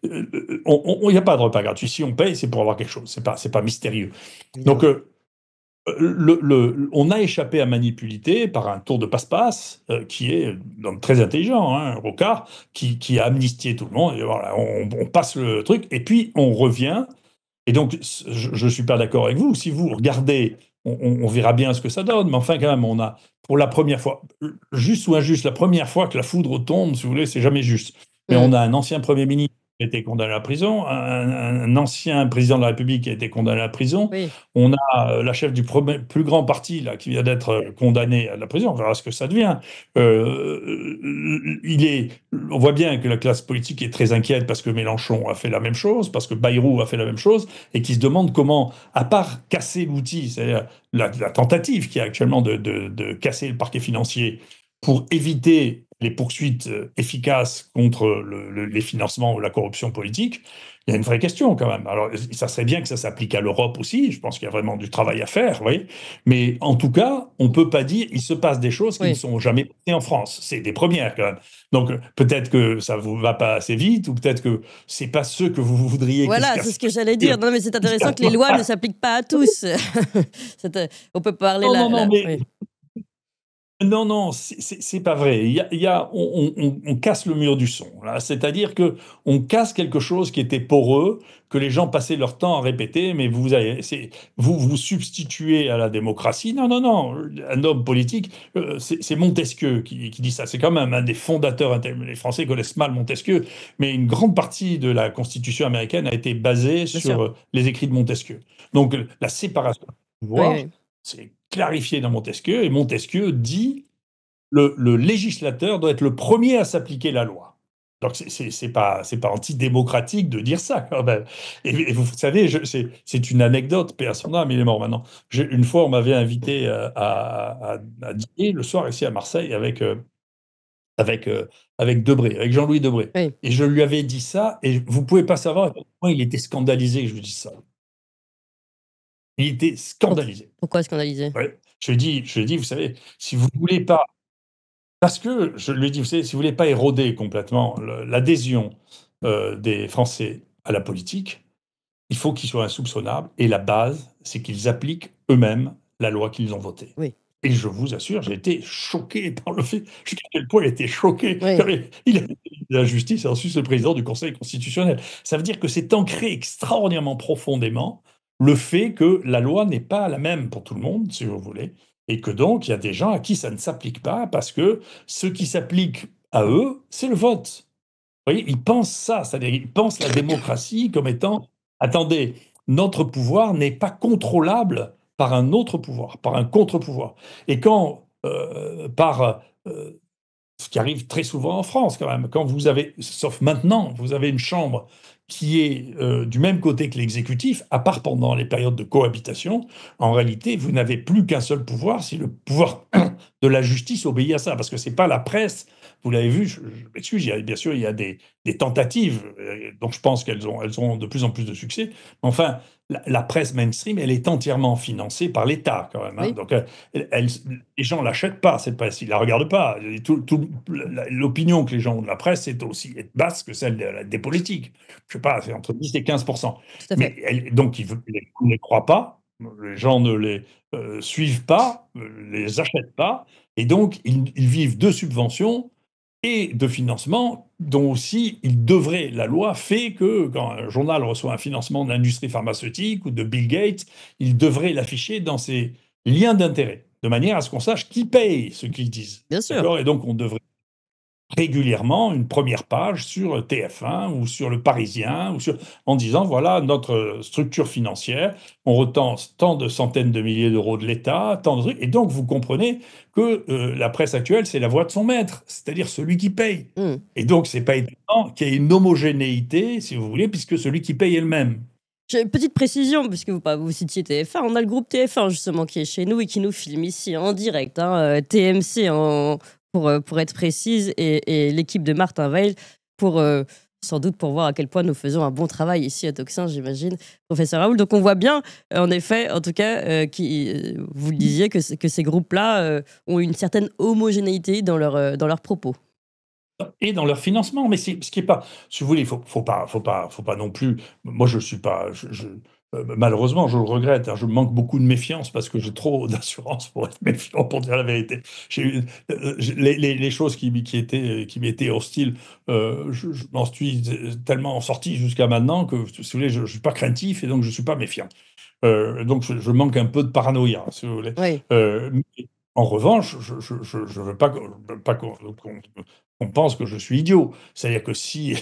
il n'y a pas de repas gratuit. Si on paye, c'est pour avoir quelque chose. C'est pas mystérieux. Évidemment. Donc, on a échappé à Manipulité par un tour de passe-passe qui est donc très intelligent, hein, Rocard, qui a amnistié tout le monde. Et voilà, on passe le truc, et puis on revient. Et donc, je ne suis pas d'accord avec vous. Si vous regardez, on verra bien ce que ça donne. Mais enfin, quand même, on a, pour la première fois, juste ou injuste, la première fois que la foudre tombe, si vous voulez, c'est jamais juste. Mais on a un ancien Premier ministre qui a été condamné à la prison, un ancien président de la République qui a été condamné à la prison. Oui. On a la chef du plus grand parti là, qui vient d'être condamnée à la prison. On verra ce que ça devient. On voit bien que la classe politique est très inquiète parce que Mélenchon a fait la même chose, parce que Bayrou a fait la même chose, et qui se demande comment, à part casser l'outil, c'est-à-dire la tentative qui est actuellement de casser le parquet financier pour éviter les poursuites efficaces contre les financements ou la corruption politique, il y a une vraie question quand même. Alors, ça serait bien que ça s'applique à l'Europe aussi. Je pense qu'il y a vraiment du travail à faire, vous voyez. Mais en tout cas, on ne peut pas dire il se passe des choses qui ne sont jamais passées en France. C'est des premières quand même. Donc, peut-être que ça ne vous va pas assez vite, ou peut-être que ce n'est pas ce que vous voudriez. Voilà, c'est ce que j'allais dire. Non, mais c'est intéressant que les lois ne s'appliquent pas à tous. On peut parler là. Mais Non, non, c'est pas vrai. On casse le mur du son, là. C'est-à-dire que on casse quelque chose qui était poreux, que les gens passaient leur temps à répéter, mais vous vous substituez à la démocratie. Non, non, non. Un homme politique, c'est Montesquieu qui dit ça. C'est quand même un des fondateurs. Les Français connaissent mal Montesquieu, mais une grande partie de la Constitution américaine a été basée Bien sûr. sur les écrits de Montesquieu. Donc la séparation du Oui, pouvoir, oui. c'est clarifié dans Montesquieu, et Montesquieu dit le législateur doit être le premier à s'appliquer la loi. Donc c'est pas antidémocratique de dire ça quand même. Et vous savez, c'est une anecdote, paix à son âme, il est mort maintenant. Une fois, on m'avait invité à dîner le soir ici à Marseille avec, avec Debré, avec Jean-Louis Debré. Oui. Et je lui avais dit ça, et vous pouvez pas savoir à quel point il était scandalisé que je lui dise ça. Il était scandalisé. Pourquoi scandaliser? Ouais. Je lui ai dit, vous savez, si vous voulez pas. Parce que, je lui dis, vous savez, si vous voulez pas éroder complètement l'adhésion des Français à la politique, il faut qu'ils soient insoupçonnables. Et la base, c'est qu'ils appliquent eux-mêmes la loi qu'ils ont votée. Oui. Et je vous assure, j'ai été choqué par le fait, jusqu'à quel point il était choqué. Oui. Il a été de la justice et ensuite le président du Conseil constitutionnel. Ça veut dire que c'est ancré extraordinairement profondément le fait que la loi n'est pas la même pour tout le monde, si vous voulez, et que donc il y a des gens à qui ça ne s'applique pas parce que ce qui s'applique à eux, c'est le vote. Vous voyez, ils pensent ça, c'est-à-dire ils pensent la démocratie comme étant, attendez, notre pouvoir n'est pas contrôlable par un autre pouvoir, par un contre-pouvoir. Et quand, ce qui arrive très souvent en France quand même, quand vous avez, sauf maintenant, vous avez une chambre qui est du même côté que l'exécutif, à part pendant les périodes de cohabitation, en réalité, vous n'avez plus qu'un seul pouvoir, c'est le pouvoir de la justice obéit à ça, parce que c'est pas la presse. Vous l'avez vu, je m'excuse, bien sûr, il y a des tentatives, donc je pense elles ont de plus en plus de succès. Enfin, la presse mainstream, elle est entièrement financée par l'État quand même, hein. Oui. Donc, les gens l'achètent pas, cette presse, ils la regardent pas. L'opinion que les gens ont de la presse est aussi basse que celle des politiques. Je sais pas, c'est entre 10 et 15%. Tout à Mais fait. donc, on ne les croit pas, les gens ne les suivent pas, les achètent pas, et donc ils vivent de subventions et de financement dont aussi la loi fait que quand un journal reçoit un financement de l'industrie pharmaceutique ou de Bill Gates, il devrait l'afficher dans ses liens d'intérêt, de manière à ce qu'on sache qui paye ce qu'ils disent. Bien sûr. D'accord. Et donc on devrait régulièrement une première page sur TF1 ou sur Le Parisien en disant voilà notre structure financière, on retense tant de centaines de milliers d'euros de l'État, tant de trucs, et donc vous comprenez que la presse actuelle c'est la voix de son maître, c'est-à-dire celui qui paye. Mmh. Et donc c'est pas étonnant qu'il y ait une homogénéité, si vous voulez, puisque celui qui paye est le même. J'ai une petite précision, puisque vous citiez TF1. On a le groupe TF1, justement, qui est chez nous et qui nous filme ici en direct, hein, TMC, pour être précise, et l'équipe de Martin Weil, sans doute pour voir à quel point nous faisons un bon travail ici à Toxin, j'imagine, professeur Raoul. Donc on voit bien, en effet, en tout cas, vous le disiez, que ces groupes-là ont une certaine homogénéité dans leurs propos. Et dans leur financement, mais ce qui est pas, si vous voulez, faut pas non plus. Moi, je suis pas, malheureusement, je le regrette, hein, je manque beaucoup de méfiance parce que j'ai trop d'assurance pour être méfiant, pour dire la vérité. Les choses qui m'étaient hostiles, je m'en suis tellement sorti jusqu'à maintenant que, si vous voulez, je suis pas craintif et donc je suis pas méfiant. Donc je manque un peu de paranoïa, si vous voulez. Oui. Mais en revanche, je veux pas qu'on pense que je suis idiot. C'est-à-dire que si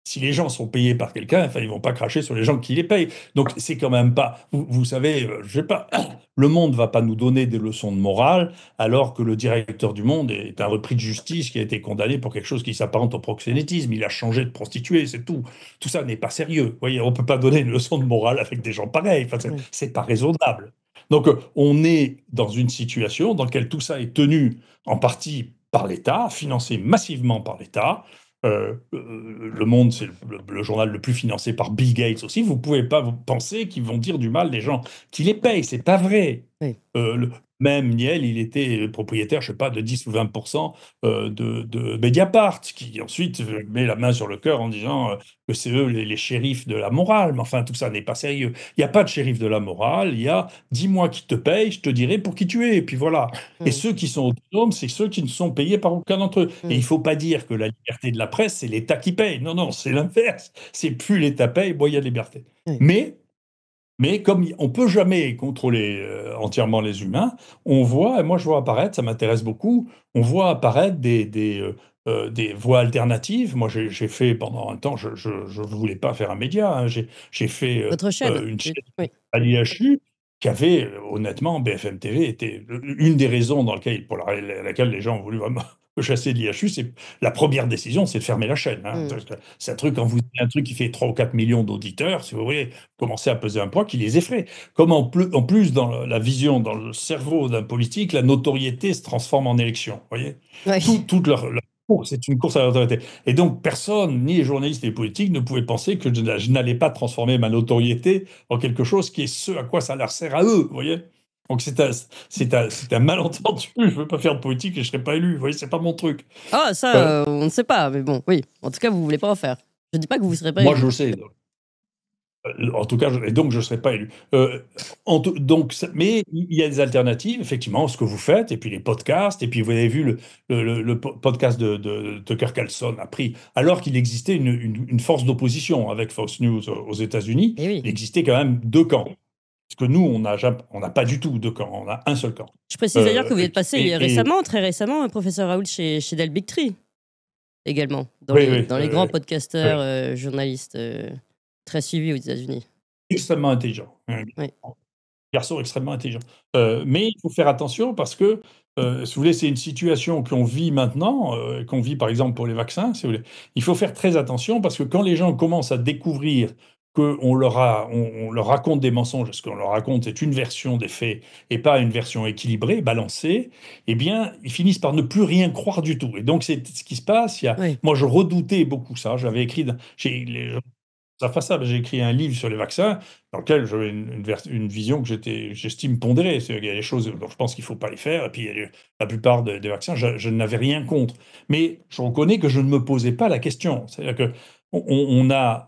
si les gens sont payés par quelqu'un, enfin, ils vont pas cracher sur les gens qui les payent. Donc c'est quand même pas, vous savez, je sais pas, Le Monde va pas nous donner des leçons de morale alors que le directeur du Monde est un repris de justice qui a été condamné pour quelque chose qui s'apparente au proxénétisme. Il a changé de prostituée, c'est tout. Tout ça n'est pas sérieux. Vous voyez, on peut pas donner une leçon de morale avec des gens pareils. Enfin, Oui. c'est pas raisonnable. Donc, on est dans une situation dans laquelle tout ça est tenu en partie par l'État, financé massivement par l'État. Le Monde, c'est le journal le plus financé par Bill Gates aussi. Vous pouvez pas vous penser qu'ils vont dire du mal des gens qui les payent. C'est pas vrai. Oui. Euh, Même Niel, il était propriétaire, je sais pas, de 10 ou 20% de Mediapart, qui ensuite met la main sur le cœur en disant que c'est eux les shérifs de la morale. Mais enfin, tout ça n'est pas sérieux. Il n'y a pas de shérif de la morale. Il y a dis-moi qui te paye, je te dirai pour qui tu es. Et puis voilà. Et Mm. ceux qui sont autonomes, c'est ceux qui ne sont payés par aucun d'entre eux. Et il Mm. ne faut pas dire que la liberté de la presse, c'est l'État qui paye. Non, non, c'est l'inverse. C'est plus l'État paye, moins il y a de liberté. Oui. Mais comme on peut jamais contrôler entièrement les humains, on voit, et moi je vois apparaître, ça m'intéresse beaucoup, on voit apparaître des voies alternatives. Moi j'ai fait pendant un temps, je ne voulais pas faire un média, hein, j'ai fait Votre chaîne. une chaîne Oui. à l'IHU qui avait, honnêtement, BFM TV était une des raisons pour laquelle les gens ont voulu vraiment me chasser de l'IHU, c'est la première décision, c'est de fermer la chaîne. Hein. Mm. C'est un truc, quand vous avez un truc qui fait 3 ou 4 millions d'auditeurs, si vous voulez, commencer à peser un poids qui les effraie. Comme en plus dans la vision, dans le cerveau d'un politique, la notoriété se transforme en élection. Vous voyez, Oui. toute leur course, c'est une course à la notoriété. Et donc, personne, ni les journalistes ni les politiques, ne pouvaient penser que je n'allais pas transformer ma notoriété en quelque chose qui est ce à quoi ça leur sert à eux. Vous voyez. Donc, c'est un malentendu. Je ne veux pas faire de politique et je ne serai pas élu. Vous voyez, c'est pas mon truc. Ah, ça, on ne sait pas, mais bon, oui. En tout cas, vous voulez pas en faire. Je dis pas que vous ne serez pas Moi, élu. je le sais. En tout cas, et donc je ne serai pas élu. Mais il y a des alternatives, effectivement, ce que vous faites, et puis les podcasts, et puis vous avez vu le podcast de Tucker Carlson a pris, alors qu'il existait une force d'opposition avec Fox News aux États-Unis, Eh oui. il existait quand même deux camps. Parce que nous, on n'a pas du tout deux camps, on a un seul camp. Je précise d'ailleurs que vous êtes passé Et très récemment, professeur Raoult, chez Del Bigtree, également, oui, dans les grands podcasteurs, journalistes très suivis aux États-Unis. extrêmement intelligent. Oui. Garçon extrêmement intelligent. Mais il faut faire attention parce que, si vous voulez, c'est une situation qu'on vit maintenant, qu'on vit par exemple pour les vaccins, si vous voulez. Il faut faire très attention parce que quand les gens commencent à découvrir qu'on on leur raconte des mensonges, ce qu'on leur raconte, c'est une version des faits et pas une version équilibrée, balancée, eh bien, ils finissent par ne plus rien croire du tout. Et donc, c'est ce qui se passe. Oui. Moi, je redoutais beaucoup ça. J'avais écrit, ça fait ça, j'ai écrit un livre sur les vaccins dans lequel j'avais une vision que j'estime pondérée. Il y a des choses dont je pense qu'il ne faut pas les faire, et puis la plupart des vaccins, je n'avais rien contre. Mais je reconnais que je ne me posais pas la question. C'est-à-dire que on a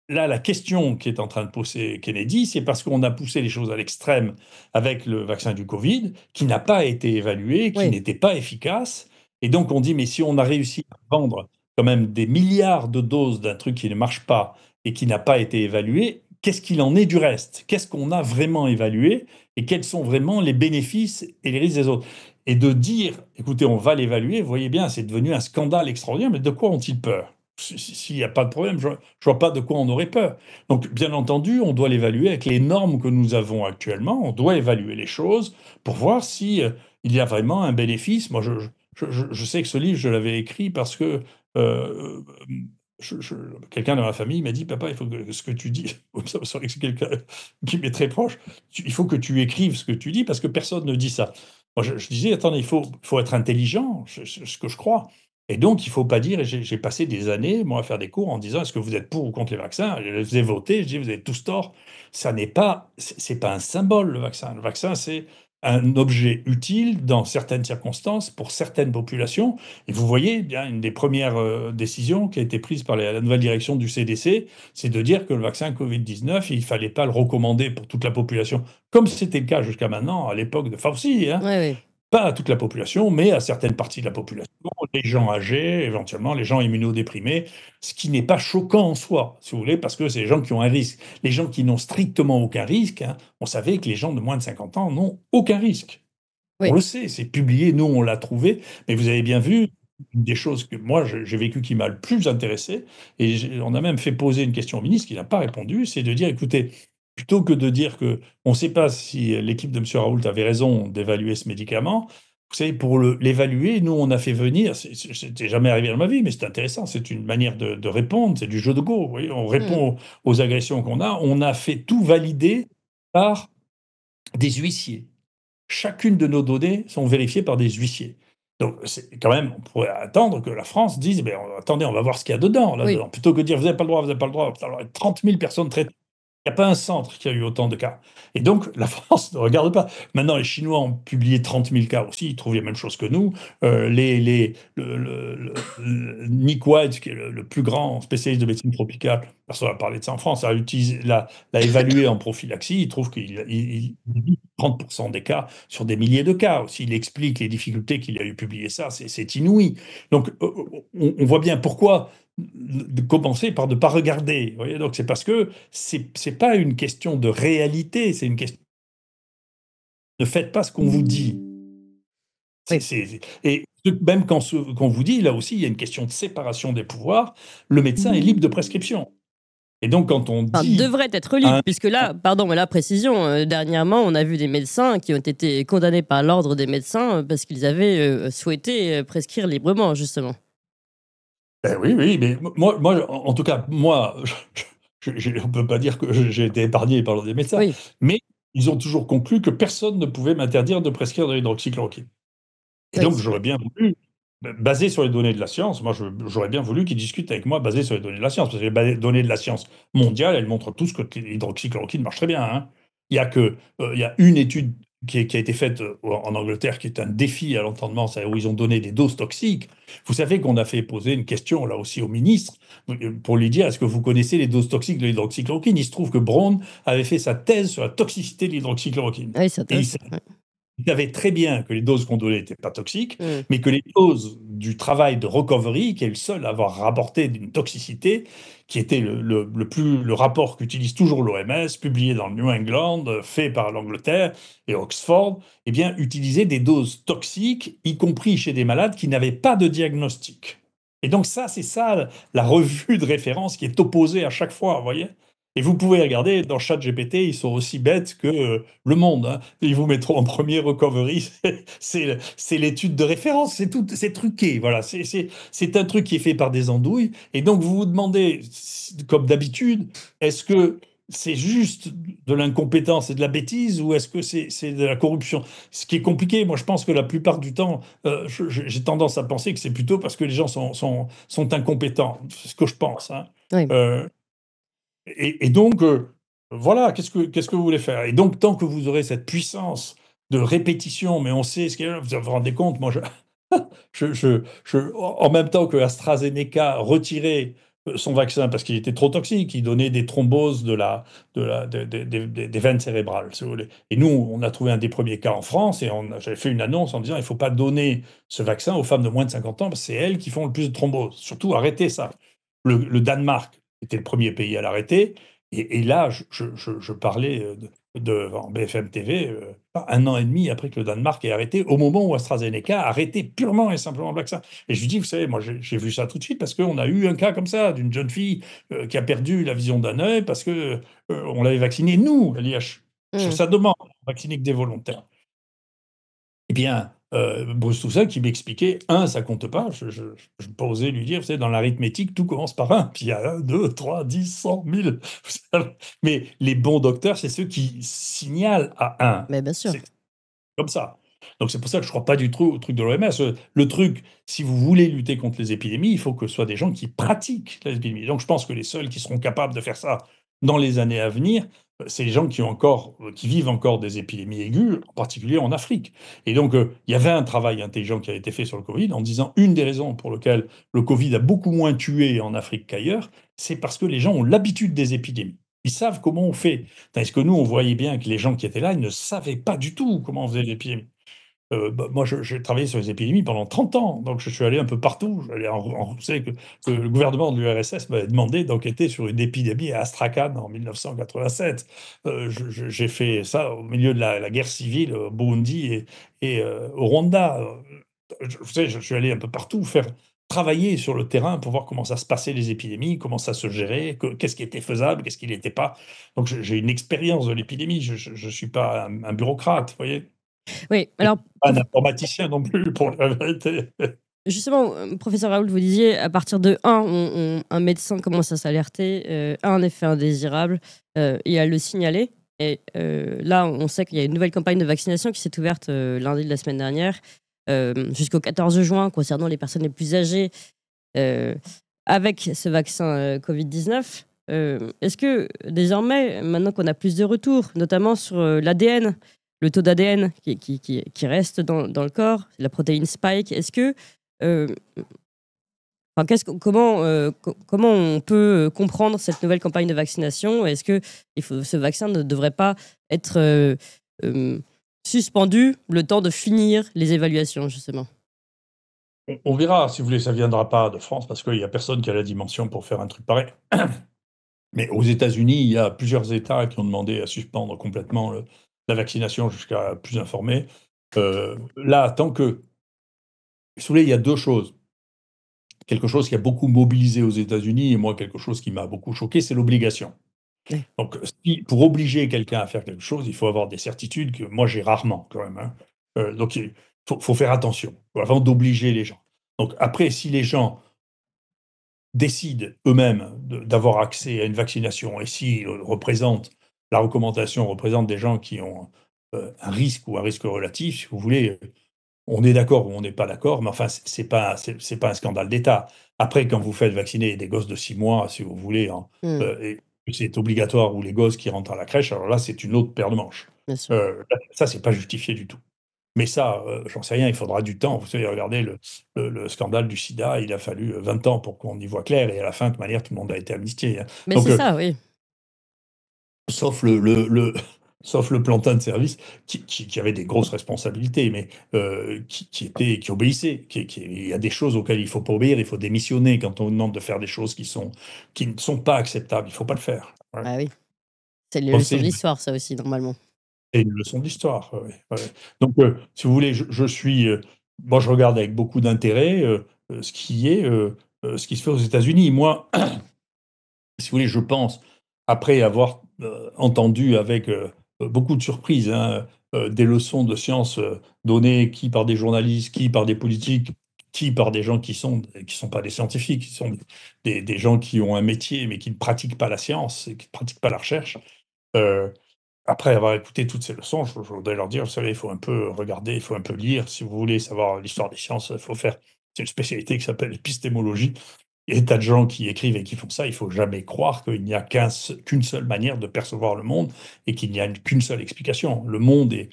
là la question qui est en train de poser Kennedy, c'est parce qu'on a poussé les choses à l'extrême avec le vaccin du Covid, qui n'a pas été évalué, qui Oui. n'était pas efficace. Et donc on dit, mais si on a réussi à vendre quand même des milliards de doses d'un truc qui ne marche pas et qui n'a pas été évalué, qu'est-ce qu'il en est du reste? Qu'est-ce qu'on a vraiment évalué et quels sont vraiment les bénéfices et les risques des autres? Et de dire, écoutez, on va l'évaluer, vous voyez bien, c'est devenu un scandale extraordinaire, mais de quoi ont-ils peur? S'il n'y a pas de problème, je ne vois pas de quoi on aurait peur. Donc, bien entendu, on doit l'évaluer avec les normes que nous avons actuellement. On doit évaluer les choses pour voir si il y a vraiment un bénéfice. Moi, je sais que ce livre, je l'avais écrit parce que euh, quelqu'un de ma famille m'a dit, papa, il faut que ce que tu dis, c'est quelqu'un qui m'est très proche, il faut que tu écrives ce que tu dis parce que personne ne dit ça. Moi, je disais, attendez, faut être intelligent, ce que je crois. Et donc, il ne faut pas dire, et j'ai passé des années, moi, à faire des cours en disant, est-ce que vous êtes pour ou contre les vaccins? Je les ai votés, je dis, vous avez tous tort. Ça n'est pas, c'est pas un symbole, le vaccin. Le vaccin, c'est un objet utile dans certaines circonstances pour certaines populations. Et vous voyez, bien, une des premières décisions qui a été prise par la nouvelle direction du CDC, c'est de dire que le vaccin Covid-19, il ne fallait pas le recommander pour toute la population, comme c'était le cas jusqu'à maintenant, à l'époque de Fauci, hein. Oui, oui. Pas à toute la population, mais à certaines parties de la population, les gens âgés, éventuellement les gens immunodéprimés, ce qui n'est pas choquant en soi, si vous voulez, parce que c'est les gens qui ont un risque. Les gens qui n'ont strictement aucun risque, hein, on savait que les gens de moins de 50 ans n'ont aucun risque. On Oui. le sait, c'est publié, nous on l'a trouvé, mais vous avez bien vu, une des choses que moi j'ai vécu qui m'a le plus intéressé, et on a même fait poser une question au ministre qui n'a pas répondu, c'est de dire, écoutez, plutôt que de dire que on ne sait pas si l'équipe de M. Raoult avait raison d'évaluer ce médicament, vous savez, pour l'évaluer, nous on a fait venir, c'était jamais arrivé dans ma vie, mais c'est intéressant, c'est une manière de répondre, c'est du jeu de go, vous voyez, on répond aux agressions qu'on a, on a fait tout valider par des huissiers. Chacune de nos données sont vérifiées par des huissiers. Donc, c'est quand même, on pourrait attendre que la France dise, attendez, on va voir ce qu'il y a dedans, Oui. là-dedans. Plutôt que de dire, vous n'avez pas le droit, vous n'avez pas le droit. Alors, 30 000 personnes traitées. Il n'y a pas un centre qui a eu autant de cas. Et donc, la France ne regarde pas. Maintenant, les Chinois ont publié 30 000 cas aussi, ils trouvent la même chose que nous. Nick White, qui est le plus grand spécialiste de médecine tropicale, personne n'a parlé de ça en France, l'a évalué en prophylaxie, il trouve qu'il dit 30% des cas sur des milliers de cas aussi. Il explique les difficultés qu'il a eu publier ça, c'est inouï. Donc, on voit bien pourquoi de commencer par ne pas regarder. Vous voyez, donc c'est parce que c'est pas une question de réalité, c'est une question. Ne faites pas ce qu'on vous dit. Oui. Et même quand qu'on vous dit, là aussi, il y a une question de séparation des pouvoirs. Le médecin est libre de prescription. Et donc, quand on Enfin, dit. devrait être libre, puisque là, pardon, mais la précision, dernièrement, on a vu des médecins qui ont été condamnés par l'ordre des médecins parce qu'ils avaient souhaité prescrire librement, justement. Ben oui, oui, mais moi, en tout cas, moi, on ne peut pas dire que j'ai été épargné par l'ordre des médecins, Oui, mais ils ont toujours conclu que personne ne pouvait m'interdire de prescrire de l'hydroxychloroquine. Et oui, donc, j'aurais bien voulu, basé sur les données de la science, moi, j'aurais bien voulu qu'ils discutent avec moi basé sur les données de la science, parce que les données de la science mondiale, elles montrent tous que l'hydroxychloroquine marche très bien, hein. Il y a une étude qui a été faite en Angleterre, qui est un défi à l'entendement, où ils ont donné des doses toxiques. Vous savez qu'on a fait poser une question, là aussi, au ministre, pour lui dire, est-ce que vous connaissez les doses toxiques de l'hydroxychloroquine? Il se trouve que Brown avait fait sa thèse sur la toxicité de l'hydroxychloroquine. oui, c'est Et intéressant. Ouais. il savait très bien que les doses qu'on donnait n'étaient pas toxiques, Mm. mais que les doses du travail de recovery, qui est le seul à avoir rapporté d'une toxicité, qui était le rapport qu'utilise toujours l'OMS, publié dans le New England, fait par l'Angleterre et Oxford, eh bien, utilisait des doses toxiques, y compris chez des malades qui n'avaient pas de diagnostic. Et donc ça, c'est ça la revue de référence qui est opposée à chaque fois, vous voyez? Et vous pouvez regarder, dans ChatGPT, ils sont aussi bêtes que Le Monde, hein. Ils vous mettront en premier recovery, c'est l'étude de référence, c'est tout, c'est truqué, voilà. C'est un truc qui est fait par des andouilles. Et donc, vous vous demandez, comme d'habitude, est-ce que c'est juste de l'incompétence et de la bêtise ou est-ce que c'est de la corruption? Ce qui est compliqué, moi je pense que la plupart du temps, j'ai tendance à penser que c'est plutôt parce que les gens sont incompétents. C'est ce que je pense, hein. Oui. Euh, et donc, voilà, qu'est-ce que vous voulez faire? Et donc, tant que vous aurez cette puissance de répétition, mais on sait ce qu'il y a, vous vous rendez compte, moi, en même temps que AstraZeneca retirait son vaccin parce qu'il était trop toxique, il donnait des thromboses des veines cérébrales, si vous voulez. Et nous, on a trouvé un des premiers cas en France et j'avais fait une annonce en disant il ne faut pas donner ce vaccin aux femmes de moins de 50 ans parce que c'est elles qui font le plus de thromboses. Surtout, arrêtez ça. Le Danemark était le premier pays à l'arrêter. Et là, je parlais en BFM TV, un an et demi après que le Danemark ait arrêté, au moment où AstraZeneca a arrêté purement et simplement le vaccin. Et je lui dis, vous savez, moi j'ai vu ça tout de suite parce qu'on a eu un cas comme ça d'une jeune fille qui a perdu la vision d'un œil parce que on l'avait vaccinée, nous, à l'IH, sur Mm. sa demande, vacciné que des volontaires. Eh bien, Bruce Toussaint qui m'expliquait, ça compte pas. Je posais lui dire, vous savez, dans l'arithmétique, tout commence par 1. Puis il y a 1, 2, 3, 10, 100, 1000. Mais les bons docteurs, c'est ceux qui signalent à 1. Mais bien sûr. C'est comme ça. Donc c'est pour ça que je ne crois pas du tout au truc de l'OMS. Le truc, si vous voulez lutter contre les épidémies, il faut que ce soit des gens qui pratiquent les épidémies. Donc je pense que les seuls qui seront capables de faire ça dans les années à venir, c'est les gens qui vivent encore des épidémies aiguës, en particulier en Afrique. Et donc il y avait un travail intelligent qui a été fait sur le Covid en disant une des raisons pour lesquelles le Covid a beaucoup moins tué en Afrique qu'ailleurs, c'est parce que les gens ont l'habitude des épidémies. Ils savent comment on fait. Tandis que nous, on voyait bien que les gens qui étaient là, ils ne savaient pas du tout comment on faisait l'épidémie. Moi, j'ai travaillé sur les épidémies pendant 30 ans, donc je suis allé un peu partout. Vous savez que le gouvernement de l'URSS m'avait demandé d'enquêter sur une épidémie à Astrakhan en 1987. J'ai fait ça au milieu de la guerre civile au Burundi et au Rwanda. Vous savez, je suis allé un peu partout travailler sur le terrain pour voir comment ça se passait les épidémies, comment ça se gérait, qu'est-ce qui était faisable, qu'est-ce qui n'était pas. Donc j'ai une expérience de l'épidémie, je ne suis pas un bureaucrate, vous voyez. Oui, alors, Pas un informaticien non plus, pour la vérité. justement, professeur Raoult, vous disiez, à partir de 1, un médecin commence à s'alerter, un effet indésirable, et à le signaler. Et là, on sait qu'il y a une nouvelle campagne de vaccination qui s'est ouverte lundi de la semaine dernière, jusqu'au 14 juin, concernant les personnes les plus âgées, avec ce vaccin Covid-19. est-ce que désormais, maintenant qu'on a plus de retours, notamment sur l'ADN, le taux d'ADN qui reste dans le corps, la protéine spike, est-ce que euh, enfin, comment on peut comprendre cette nouvelle campagne de vaccination? Est-ce que ce vaccin ne devrait pas être euh, suspendu le temps de finir les évaluations, justement? On verra, si vous voulez, ça ne viendra pas de France parce qu'il n'y a personne qui a la dimension pour faire un truc pareil. Mais aux États-Unis, il y a plusieurs États qui ont demandé à suspendre complètement la vaccination jusqu'à plus informé. Là, tant que... Si vous voulez, il y a deux choses. Quelque chose qui a beaucoup mobilisé aux États-Unis, et moi, quelque chose qui m'a beaucoup choqué, c'est l'obligation. Oui. Donc, pour obliger quelqu'un à faire quelque chose, il faut avoir des certitudes que moi, j'ai rarement, quand même. Donc, il faut faire attention avant d'obliger les gens. Donc, après, si les gens décident eux-mêmes d'avoir accès à une vaccination, et si la recommandation représente des gens qui ont un risque ou un risque relatif, si vous voulez, on est d'accord ou on n'est pas d'accord, mais enfin, c'est pas un scandale d'État. Après, quand vous faites vacciner des gosses de 6 mois, si vous voulez, et que c'est obligatoire, ou les gosses qui rentrent à la crèche, alors là, c'est une autre paire de manches. Bien sûr. Ça, c'est pas justifié du tout. Mais ça, j'en sais rien, il faudra du temps. Vous savez, regardez le scandale du sida, il a fallu 20 ans pour qu'on y voit clair, et à la fin, de toute manière, tout le monde a été amnistié. Hein. Mais Donc, c'est ça, oui. sauf sauf le plantain de service qui avait des grosses responsabilités, mais qui obéissait. Il y a des choses auxquelles il ne faut pas obéir, il faut démissionner quand on vous demande de faire des choses qui ne sont pas acceptables. Il ne faut pas le faire. Ouais. Ah oui. C'est les Donc, leçons de l'histoire, ça aussi, normalement. c'est une leçon d'histoire. Ouais. Donc, si vous voulez, je suis. Moi, je regarde avec beaucoup d'intérêt ce qui se fait aux États-Unis. Moi, si vous voulez, je pense, après avoir entendu avec beaucoup de surprises des leçons de sciences données, qui par des journalistes, qui par des politiques, qui par des gens qui sont pas des scientifiques, qui sont des gens qui ont un métier mais qui ne pratiquent pas la science et qui ne pratiquent pas la recherche. euh, Après avoir écouté toutes ces leçons, je voudrais leur dire, vous savez, il faut un peu regarder, il faut un peu lire. Si vous voulez savoir l'histoire des sciences, il faut faire... C'est une spécialité qui s'appelle l'épistémologie. Il y a des tas de gens qui écrivent et qui font ça. Il ne faut jamais croire qu'il n'y a qu'une seule manière de percevoir le monde et qu'il n'y a qu'une seule explication. Le monde et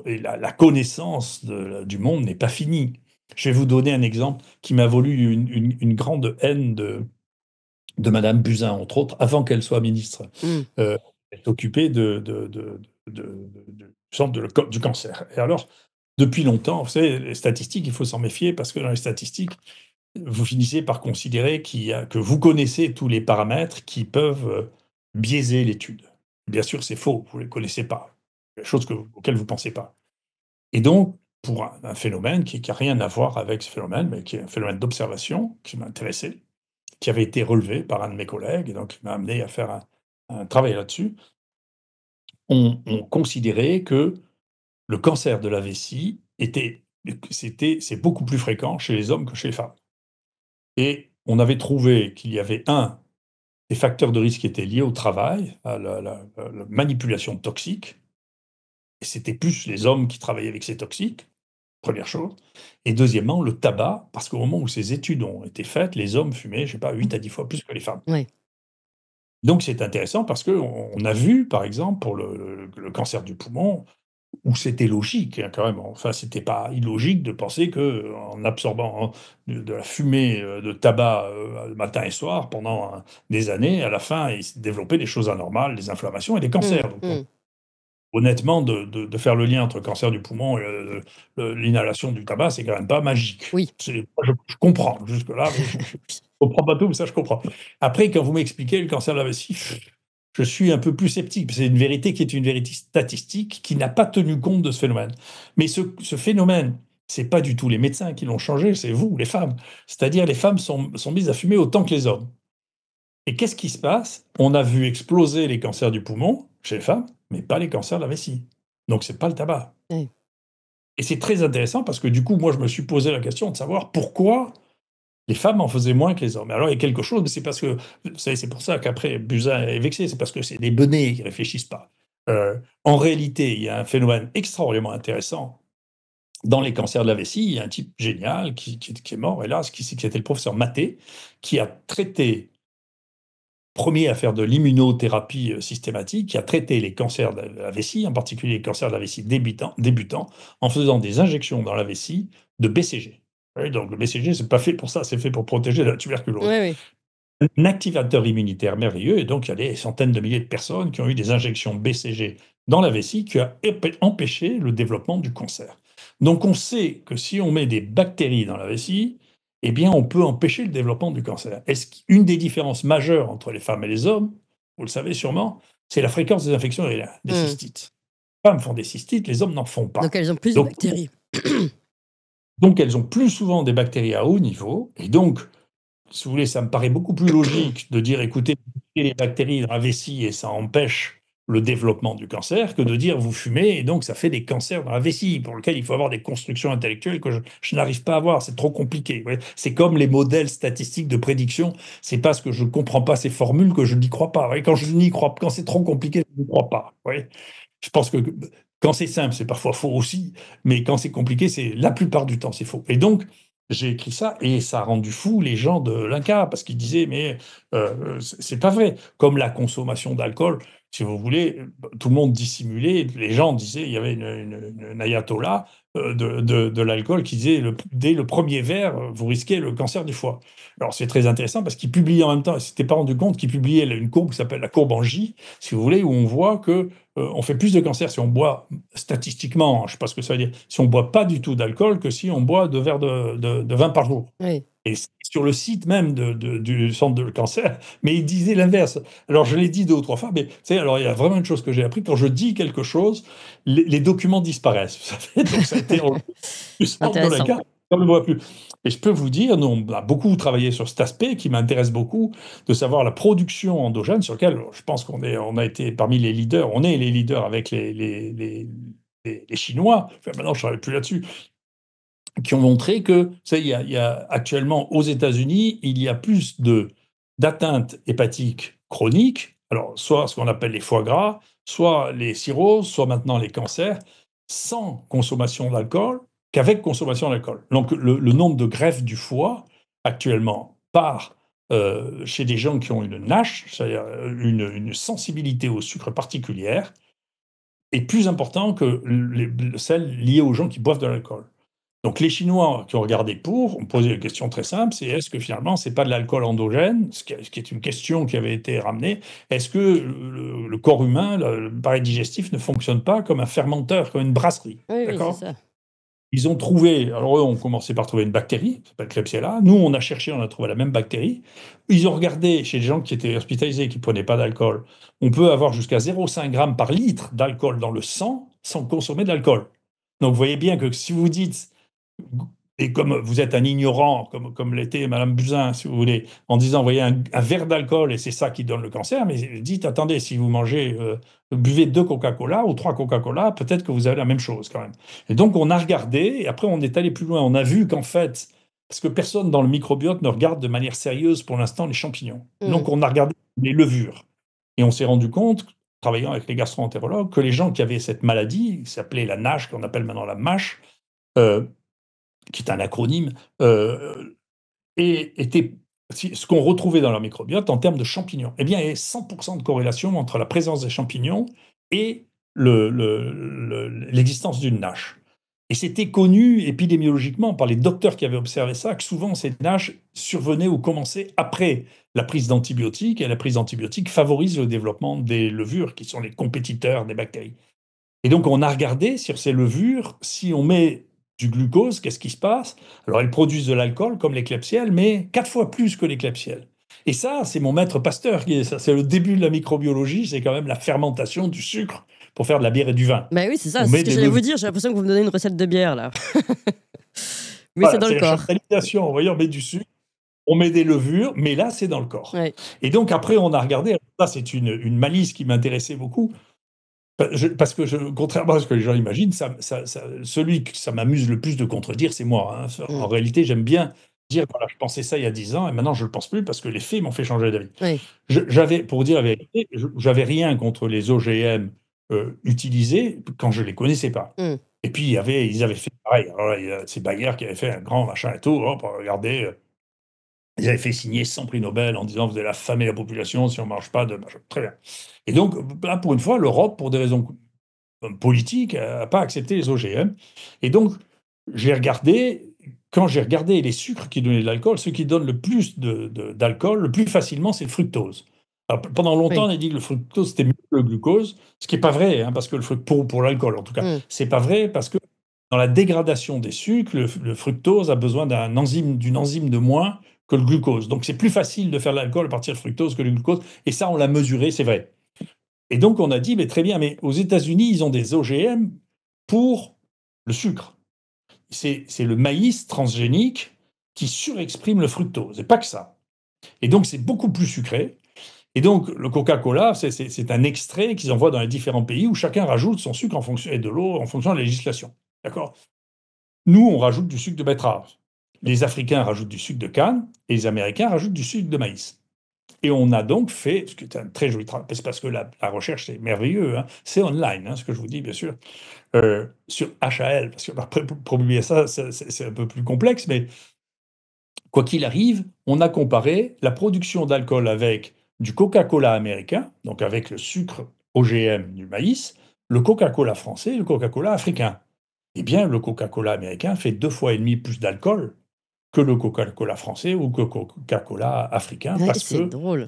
la connaissance du monde n'est pas finie. Je vais vous donner un exemple qui m'a valu une grande haine de Madame Buzyn, entre autres, avant qu'elle soit ministre. Elle est occupée du centre du cancer. Et alors, depuis longtemps, vous savez, les statistiques, il faut s'en méfier parce que dans les statistiques, vous finissez par considérer que vous connaissez tous les paramètres qui peuvent biaiser l'étude. Bien sûr, c'est faux, vous ne les connaissez pas. Des choses auxquelles vous ne pensez pas. Et donc, pour un phénomène qui n'a rien à voir avec ce phénomène, mais qui est un phénomène d'observation qui m'intéressait, qui avait été relevé par un de mes collègues, et donc qui m'a amené à faire un travail là-dessus, on considérait que le cancer de la vessie c'est beaucoup plus fréquent chez les hommes que chez les femmes. Et on avait trouvé qu'il y avait des facteurs de risque qui étaient liés au travail, à la manipulation toxique, et c'était plus les hommes qui travaillaient avec ces toxiques, première chose. Et deuxièmement, le tabac, parce qu'au moment où ces études ont été faites, les hommes fumaient, je sais pas, 8 à 10 fois plus que les femmes. Oui. Donc c'est intéressant parce qu'on a vu, par exemple, pour le cancer du poumon, où c'était logique, hein, quand même. Enfin, c'était pas illogique de penser qu'en absorbant de la fumée de tabac matin et soir pendant des années, à la fin, il se développait des choses anormales, des inflammations et des cancers. Donc, honnêtement, de faire le lien entre le cancer du poumon et l'inhalation du tabac, c'est quand même pas magique. Oui. Je comprends jusque-là, mais je comprends pas tout, mais ça, je comprends. Après, quand vous m'expliquez le cancer de la vessie, je suis un peu plus sceptique. C'est une vérité qui est une vérité statistique qui n'a pas tenu compte de ce phénomène. Mais ce phénomène, c'est pas du tout les médecins qui l'ont changé, c'est vous, les femmes. C'est-à-dire, les femmes sont mises à fumer autant que les hommes. Et qu'est-ce qui se passe? On a vu exploser les cancers du poumon chez les femmes, mais pas les cancers de la vessie. Donc, c'est pas le tabac. Oui. Et c'est très intéressant parce que du coup, moi, je me suis posé la question de savoir pourquoi les femmes en faisaient moins que les hommes. Alors, il y a quelque chose, mais c'est parce que, vous savez, c'est pour ça qu'après, Buzyn est vexé, c'est parce que c'est des benets qui réfléchissent pas. En réalité, il y a un phénomène extraordinairement intéressant dans les cancers de la vessie. Il y a un type génial qui est mort, hélas, qui était le professeur Maté, qui a traité premier à faire de l'immunothérapie systématique, qui a traité les cancers de la vessie, en particulier les cancers de la vessie débutants, en faisant des injections dans la vessie de BCG. Oui, donc le BCG, c'est pas fait pour ça, c'est fait pour protéger la tuberculose. Oui, oui. Un activateur immunitaire merveilleux, et donc il y a des centaines de milliers de personnes qui ont eu des injections BCG dans la vessie qui a empêché le développement du cancer. Donc on sait que si on met des bactéries dans la vessie, eh bien on peut empêcher le développement du cancer. Est-ce qu'une des différences majeures entre les femmes et les hommes, vous le savez sûrement, c'est la fréquence des infections urinaires, des cystites. Les femmes font des cystites, les hommes n'en font pas. Donc elles ont plus de bactéries. Donc elles ont plus souvent des bactéries à haut niveau, et donc si vous voulez, ça me paraît beaucoup plus logique de dire, écoutez, vous mettez les bactéries dans la vessie et ça empêche le développement du cancer, que de dire vous fumez et donc ça fait des cancers dans la vessie, pour lequel il faut avoir des constructions intellectuelles que je n'arrive pas à avoir, c'est trop compliqué. Vous voyez. C'est comme les modèles statistiques de prédiction, c'est parce que je ne comprends pas ces formules que je n'y crois pas. Vous voyez. Quand je n'y crois, quand c'est trop compliqué, je n'y crois pas. Vous voyez. Je pense que quand c'est simple, c'est parfois faux aussi, mais quand c'est compliqué, c'est la plupart du temps, c'est faux. Et donc, j'ai écrit ça et ça a rendu fou les gens de l'INCa parce qu'ils disaient mais c'est pas vrai. Comme la consommation d'alcool, si vous voulez, tout le monde dissimulait. Les gens disaient, il y avait une ayatollah de l'alcool qui disait dès le premier verre, vous risquez le cancer du foie. Alors c'est très intéressant parce qu'il publiait en même temps, il s'était pas rendu compte qu'il publiait une courbe qui s'appelle la courbe en J, si vous voulez, où on voit que on fait plus de cancer si on boit statistiquement, je ne sais pas ce que ça veut dire, si on ne boit pas du tout d'alcool que si on boit 2 verres de vin par jour. Oui. Et c'est sur le site même du centre de cancer, mais il disait l'inverse. Alors je l'ai dit 2 ou 3 fois, mais alors il y a vraiment une chose que j'ai appris, quand je dis quelque chose, les documents disparaissent. Vous savez, donc ça a été du centre de la carte, on ne le voit plus. Et je peux vous dire, nous on a beaucoup travaillé sur cet aspect qui m'intéresse beaucoup, de savoir la production endogène, sur lequel je pense on a été parmi les leaders, on est les leaders avec les Chinois, enfin maintenant je ne travaille plus là-dessus, qui ont montré que, il y a actuellement aux États-Unis, il y a plus d'atteintes hépatiques chroniques, alors soit ce qu'on appelle les foie gras, soit les cirrhoses, soit maintenant les cancers, sans consommation d'alcool qu'avec consommation d'alcool. Donc le nombre de greffes du foie actuellement par chez des gens qui ont une NASH, c'est-à-dire une sensibilité au sucre particulière, est plus important que celle liée aux gens qui boivent de l'alcool. Donc les Chinois qui ont regardé ont posé une question très simple, c'est est-ce que finalement c'est pas de l'alcool endogène, ce qui est une question qui avait été ramenée, est-ce que le corps humain, l'appareil digestif ne fonctionne pas comme un fermenteur, comme une brasserie, oui, d'accord? Oui, c'est ça. Ils ont trouvé, alors eux ont commencé par trouver une bactérie, qui s'appelle Klebsiella. Nous, on a cherché, on a trouvé la même bactérie. Ils ont regardé chez les gens qui étaient hospitalisés, qui ne prenaient pas d'alcool, on peut avoir jusqu'à 0,5 g par litre d'alcool dans le sang sans consommer de l'alcool. Donc vous voyez bien que si vous dites, et comme vous êtes un ignorant, comme l'était Madame Buzyn, si vous voulez, en disant, vous voyez, un verre d'alcool et c'est ça qui donne le cancer, mais dites, attendez, si vous mangez, buvez 2 Coca-Cola ou 3 Coca-Cola, peut-être que vous avez la même chose quand même. Et donc on a regardé, et après on est allé plus loin, on a vu qu'en fait, parce que personne dans le microbiote ne regarde de manière sérieuse pour l'instant les champignons. Donc on a regardé les levures. Et on s'est rendu compte, travaillant avec les gastro-entérologues, que les gens qui avaient cette maladie, qui s'appelait la NASH, qu'on appelle maintenant la MASH, qui est un acronyme, et était ce qu'on retrouvait dans leur microbiote en termes de champignons. Eh bien, il y a 100% de corrélation entre la présence des champignons et l'existence d'une NASH. Et c'était connu épidémiologiquement par les docteurs qui avaient observé ça, que souvent ces NASH survenaient ou commençaient après la prise d'antibiotiques, et la prise d'antibiotiques favorise le développement des levures, qui sont les compétiteurs des bactéries. Et donc, on a regardé sur ces levures, si on met du glucose, qu'est-ce qui se passe? Alors, elles produisent de l'alcool, comme les Klebsiella, mais 4 fois plus que les Klebsiella. Et ça, c'est mon maître Pasteur qui est ça. C'est le début de la microbiologie, c'est quand même la fermentation du sucre pour faire de la bière et du vin. Bah oui, c'est ça, c'est ce que j'allais vous dire. J'ai l'impression que vous me donnez une recette de bière, là. Mais voilà, c'est dans le corps. C'est la chaptalisation. Vous voyez, on met du sucre, on met des levures, mais là, c'est dans le corps. Ouais. Et donc, après, on a regardé. Ça, c'est une malice qui m'intéressait beaucoup. Parce que, contrairement à ce que les gens imaginent, celui que ça m'amuse le plus de contredire, c'est moi. Hein. En réalité, j'aime bien dire, voilà, je pensais ça il y a 10 ans, et maintenant je ne le pense plus, parce que les faits m'ont fait changer d'avis. Oui. Pour dire la vérité, j'avais rien contre les OGM utilisés quand je ne les connaissais pas. Et puis, ils avaient fait pareil. Alors là, c'est Bayer qui avait fait un grand machin et tout. Hop, regardez, Ils avaient fait signer 100 prix Nobel en disant: «Vous allez affamer la population si on ne mange pas de machin». Très bien. Et donc, là, pour une fois, l'Europe, pour des raisons politiques, n'a pas accepté les OGM. Et donc, j'ai regardé, quand j'ai regardé les sucres qui donnaient de l'alcool, ceux qui donnent le plus d'alcool, le plus facilement, c'est le fructose. Alors, pendant longtemps, Oui. on a dit que le fructose, c'était mieux que le glucose, ce qui n'est pas vrai, hein, parce que pour l'alcool, en tout cas, Mm. c'est pas vrai, parce que dans la dégradation des sucres, le fructose a besoin d'une enzyme de moins que le glucose. Donc, c'est plus facile de faire de l'alcool à partir de fructose que le glucose. Et ça, on l'a mesuré, c'est vrai. Et donc, on a dit, mais très bien, mais aux États-Unis, ils ont des OGM pour le sucre. C'est le maïs transgénique qui surexprime le fructose, et pas que ça. Et donc, c'est beaucoup plus sucré. Et donc, le Coca-Cola, c'est un extrait qu'ils envoient dans les différents pays où chacun rajoute son sucre en fonction, et de l'eau en fonction de la législation. D'accord? Nous, on rajoute du sucre de betterave. Les Africains rajoutent du sucre de canne et les Américains rajoutent du sucre de maïs. Et on a donc fait, ce qui est un très joli travail, c'est parce que la recherche, c'est merveilleux, hein, c'est online, hein, ce que je vous dis, bien sûr, sur HAL, parce que après, pour publier ça, c'est un peu plus complexe, mais quoi qu'il arrive, on a comparé la production d'alcool avec du Coca-Cola américain, donc avec le sucre OGM du maïs, le Coca-Cola français et le Coca-Cola africain. Eh bien, le Coca-Cola américain fait 2,5 fois plus d'alcool que le Coca-Cola français ou que le Coca-Cola africain, Ouais, parce c'est que drôle.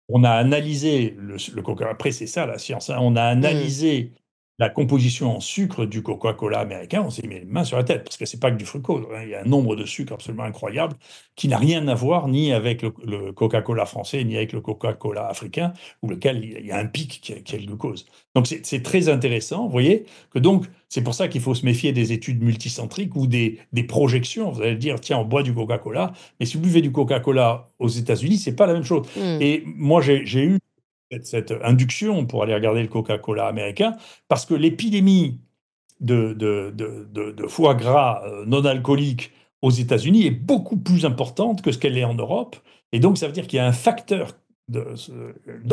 on a analysé le Coca. Après, c'est ça la science, hein. On a Mm. analysé la composition en sucre du Coca-Cola américain. On s'est mis les mains sur la tête parce que c'est pas que du fructose, hein. Il y a un nombre de sucres absolument incroyable qui n'a rien à voir ni avec le Coca-Cola français ni avec le Coca-Cola africain, où lequel il y a un pic qui est le glucose. Donc c'est très intéressant. Vous voyez que donc c'est pour ça qu'il faut se méfier des études multicentriques ou des projections. Vous allez dire tiens, on boit du Coca-Cola, mais si vous buvez du Coca-Cola aux États-Unis, c'est pas la même chose. Mm. Et moi, j'ai eu cette induction pour aller regarder le Coca-Cola américain, parce que l'épidémie de foie gras non alcoolique aux États-Unis est beaucoup plus importante que ce qu'elle est en Europe. Et donc, ça veut dire qu'il y a un facteur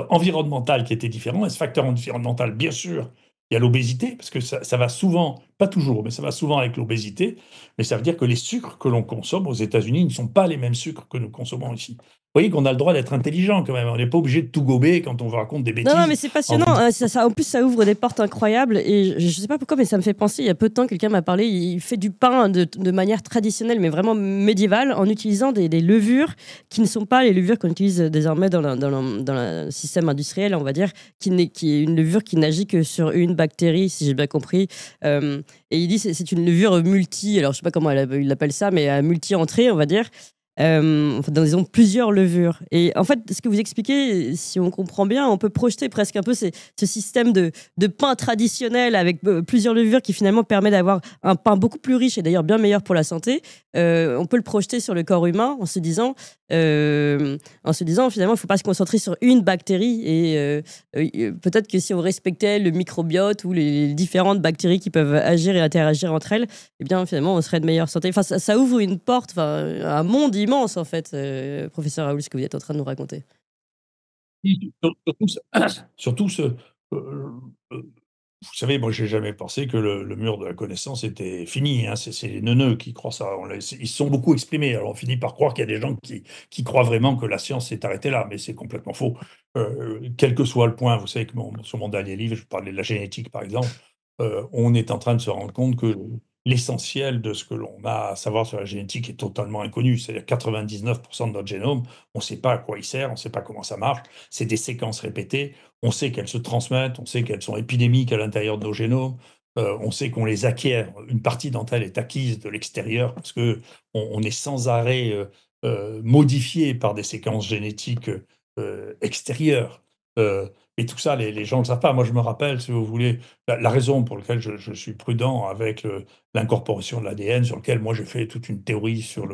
environnemental qui était différent. Et ce facteur environnemental, bien sûr, il y a l'obésité, parce que ça va souvent, pas toujours, mais ça va souvent avec l'obésité. Mais ça veut dire que les sucres que l'on consomme aux États-Unis ne sont pas les mêmes sucres que nous consommons ici. Vous voyez qu'on a le droit d'être intelligent quand même. On n'est pas obligé de tout gober quand on vous raconte des Non, non, bêtises mais c'est en passionnant. vous disant En plus, ça ouvre des portes incroyables. Et je sais pas pourquoi, mais ça me fait penser. Il y a peu de temps, quelqu'un m'a parlé. Il fait du pain de manière traditionnelle, mais vraiment médiévale, en utilisant des levures qui ne sont pas les levures qu'on utilise désormais dans le système industriel, on va dire, qui est une levure qui n'agit que sur une bactérie, si j'ai bien compris. Et il dit c'est une levure multi. Alors, je sais pas comment il appelle ça, mais multi-entrée, on va dire. Enfin, disons plusieurs levures. Et en fait, ce que vous expliquez, si on comprend bien, on peut projeter presque un peu ce système de pain traditionnel avec plusieurs levures qui finalement permet d'avoir un pain beaucoup plus riche et d'ailleurs bien meilleur pour la santé. On peut le projeter sur le corps humain en se disant finalement, il ne faut pas se concentrer sur une bactérie. Et peut-être que si on respectait le microbiote ou les différentes bactéries qui peuvent agir et interagir entre elles, eh bien finalement, on serait de meilleure santé. Enfin, ça ouvre une porte, enfin, un monde immense en fait, professeur Raoul, ce que vous êtes en train de nous raconter. surtout, surtout ce, vous savez, moi, j'ai jamais pensé que le mur de la connaissance était fini, hein. C'est les neuneux qui croient ça. Ils se sont beaucoup exprimés. Alors, on finit par croire qu'il y a des gens qui croient vraiment que la science s'est arrêtée là, mais c'est complètement faux. Quel que soit le point, vous savez que sur mon dernier livre, je parlais de la génétique, par exemple, on est en train de se rendre compte que l'essentiel de ce que l'on a à savoir sur la génétique est totalement inconnu. C'est-à-dire 99% de notre génome, on ne sait pas à quoi il sert, on ne sait pas comment ça marche. C'est des séquences répétées. On sait qu'elles se transmettent, on sait qu'elles sont épidémiques à l'intérieur de nos génomes, on sait qu'on les acquiert. Une partie d'entre elles est acquise de l'extérieur parce qu'on est sans arrêt modifié par des séquences génétiques extérieures. Et tout ça, les gens ne le savent pas. Moi, je me rappelle, si vous voulez, la raison pour laquelle je suis prudent avec l'incorporation de l'ADN, sur lequel moi j'ai fait toute une théorie sur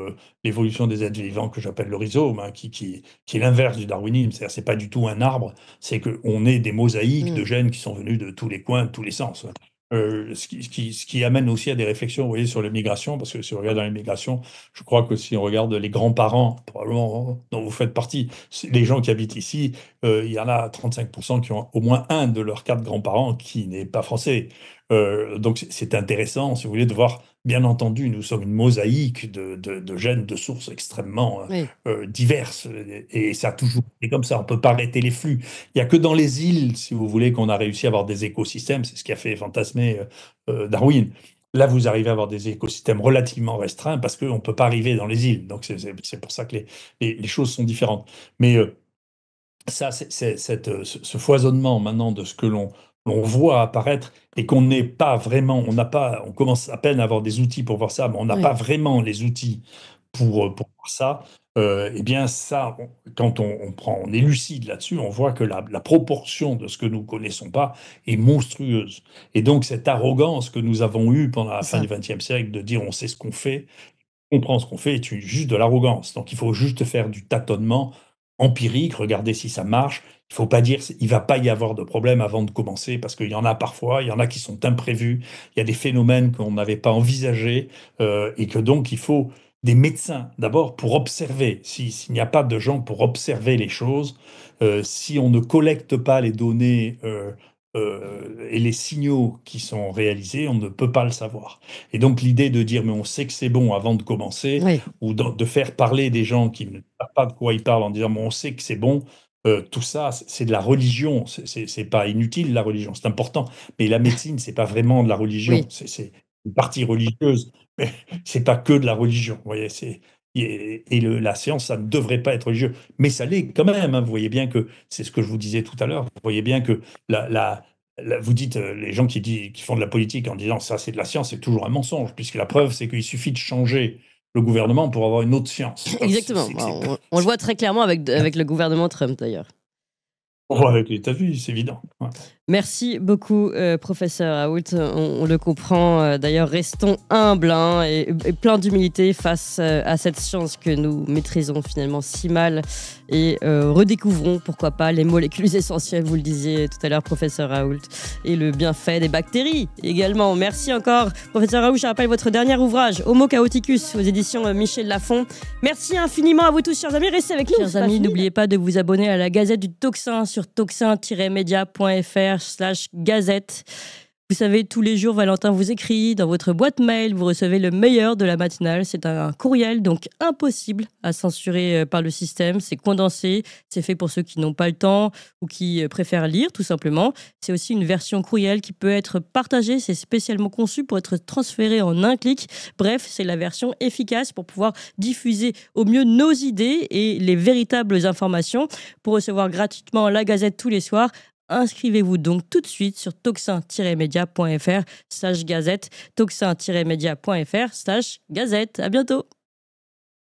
l'évolution des êtres vivants que j'appelle le rhizome, hein, qui est l'inverse du darwinisme. C'est-à-dire, c'est pas du tout un arbre, c'est qu'on est des mosaïques de Mm. gènes qui sont venus de tous les coins, de tous les sens. Ce qui amène aussi à des réflexions, vous voyez, sur les migrations, parce que si on regarde dans les migrations, je crois que si on regarde les grands-parents, probablement dont vous faites partie, les gens qui habitent ici, il y en a 35% qui ont au moins un de leurs 4 grands-parents qui n'est pas français. Donc c'est intéressant, si vous voulez, de voir bien entendu, nous sommes une mosaïque de gènes de sources extrêmement Oui. diverses, et ça a toujours été comme ça. On ne peut pas arrêter les flux. Il n'y a que dans les îles, si vous voulez, qu'on a réussi à avoir des écosystèmes. C'est ce qui a fait fantasmer Darwin. Là, vous arrivez à avoir des écosystèmes relativement restreints parce qu'on ne peut pas arriver dans les îles. Donc, c'est pour ça que les choses sont différentes. Mais ça, ce foisonnement maintenant de ce que l'on voit apparaître et qu'on n'est pas vraiment, on commence à peine à avoir des outils pour voir ça, mais on n'a Oui. pas vraiment les outils pour voir ça. Eh bien, ça, quand on est lucide là-dessus, on voit que la proportion de ce que nous connaissons pas est monstrueuse. Et donc, cette arrogance que nous avons eue pendant la C'est fin ça. du XXe siècle de dire on sait ce qu'on fait, comprend ce qu'on fait est juste de l'arrogance. Donc il faut juste faire du tâtonnement empirique, regarder si ça marche. Il faut pas dire il va pas y avoir de problème avant de commencer parce qu'il y en a parfois, il y en a qui sont imprévus, il y a des phénomènes qu'on n'avait pas envisagés et que donc il faut des médecins d'abord pour observer. S'il n'y a pas de gens pour observer les choses, si on ne collecte pas les données et les signaux qui sont réalisés, on ne peut pas le savoir. Et donc l'idée de dire mais on sait que c'est bon avant de commencer, Oui. ou de faire parler des gens qui ne savent pas de quoi ils parlent en disant mais on sait que c'est bon, tout ça c'est de la religion, c'est pas inutile la religion, c'est important, mais la médecine c'est pas vraiment de la religion, Oui. c'est une partie religieuse, mais c'est pas que de la religion, vous voyez, la science ça ne devrait pas être religieux, mais ça l'est quand même, hein, vous voyez bien que c'est ce que je vous disais tout à l'heure, vous voyez bien que vous dites, les gens qui font de la politique en disant ça c'est de la science, c'est toujours un mensonge, puisque la preuve c'est qu'il suffit de changer le gouvernement pour avoir une autre science. Donc, Exactement. On le voit très clairement avec le gouvernement Trump, d'ailleurs. on voit avec les États-Unis, c'est évident. Ouais. Merci beaucoup, professeur Raoult. On le comprend. D'ailleurs, restons humbles hein, et plein d'humilité face à cette science que nous maîtrisons finalement si mal et redécouvrons, pourquoi pas, les molécules essentielles, vous le disiez tout à l'heure, professeur Raoult, et le bienfait des bactéries également. Merci encore, professeur Raoult. Je rappelle votre dernier ouvrage, Homo Chaoticus, aux éditions Michel Lafon. Merci infiniment à vous tous, chers amis. Restez avec nous. Chers amis, n'oubliez pas de vous abonner à la Gazette du Tocsin sur toxin-media.fr/gazette. Vous savez, tous les jours, Valentin vous écrit dans votre boîte mail, vous recevez le meilleur de la matinale. C'est un courriel, donc impossible à censurer par le système. C'est condensé, c'est fait pour ceux qui n'ont pas le temps ou qui préfèrent lire, tout simplement. C'est aussi une version courriel qui peut être partagée. C'est spécialement conçu pour être transféré en un clic. Bref, c'est la version efficace pour pouvoir diffuser au mieux nos idées et les véritables informations. Pour recevoir gratuitement la Gazette tous les soirs, inscrivez-vous donc tout de suite sur toxin-media.fr/gazette, toxin-media.fr/gazette. À bientôt.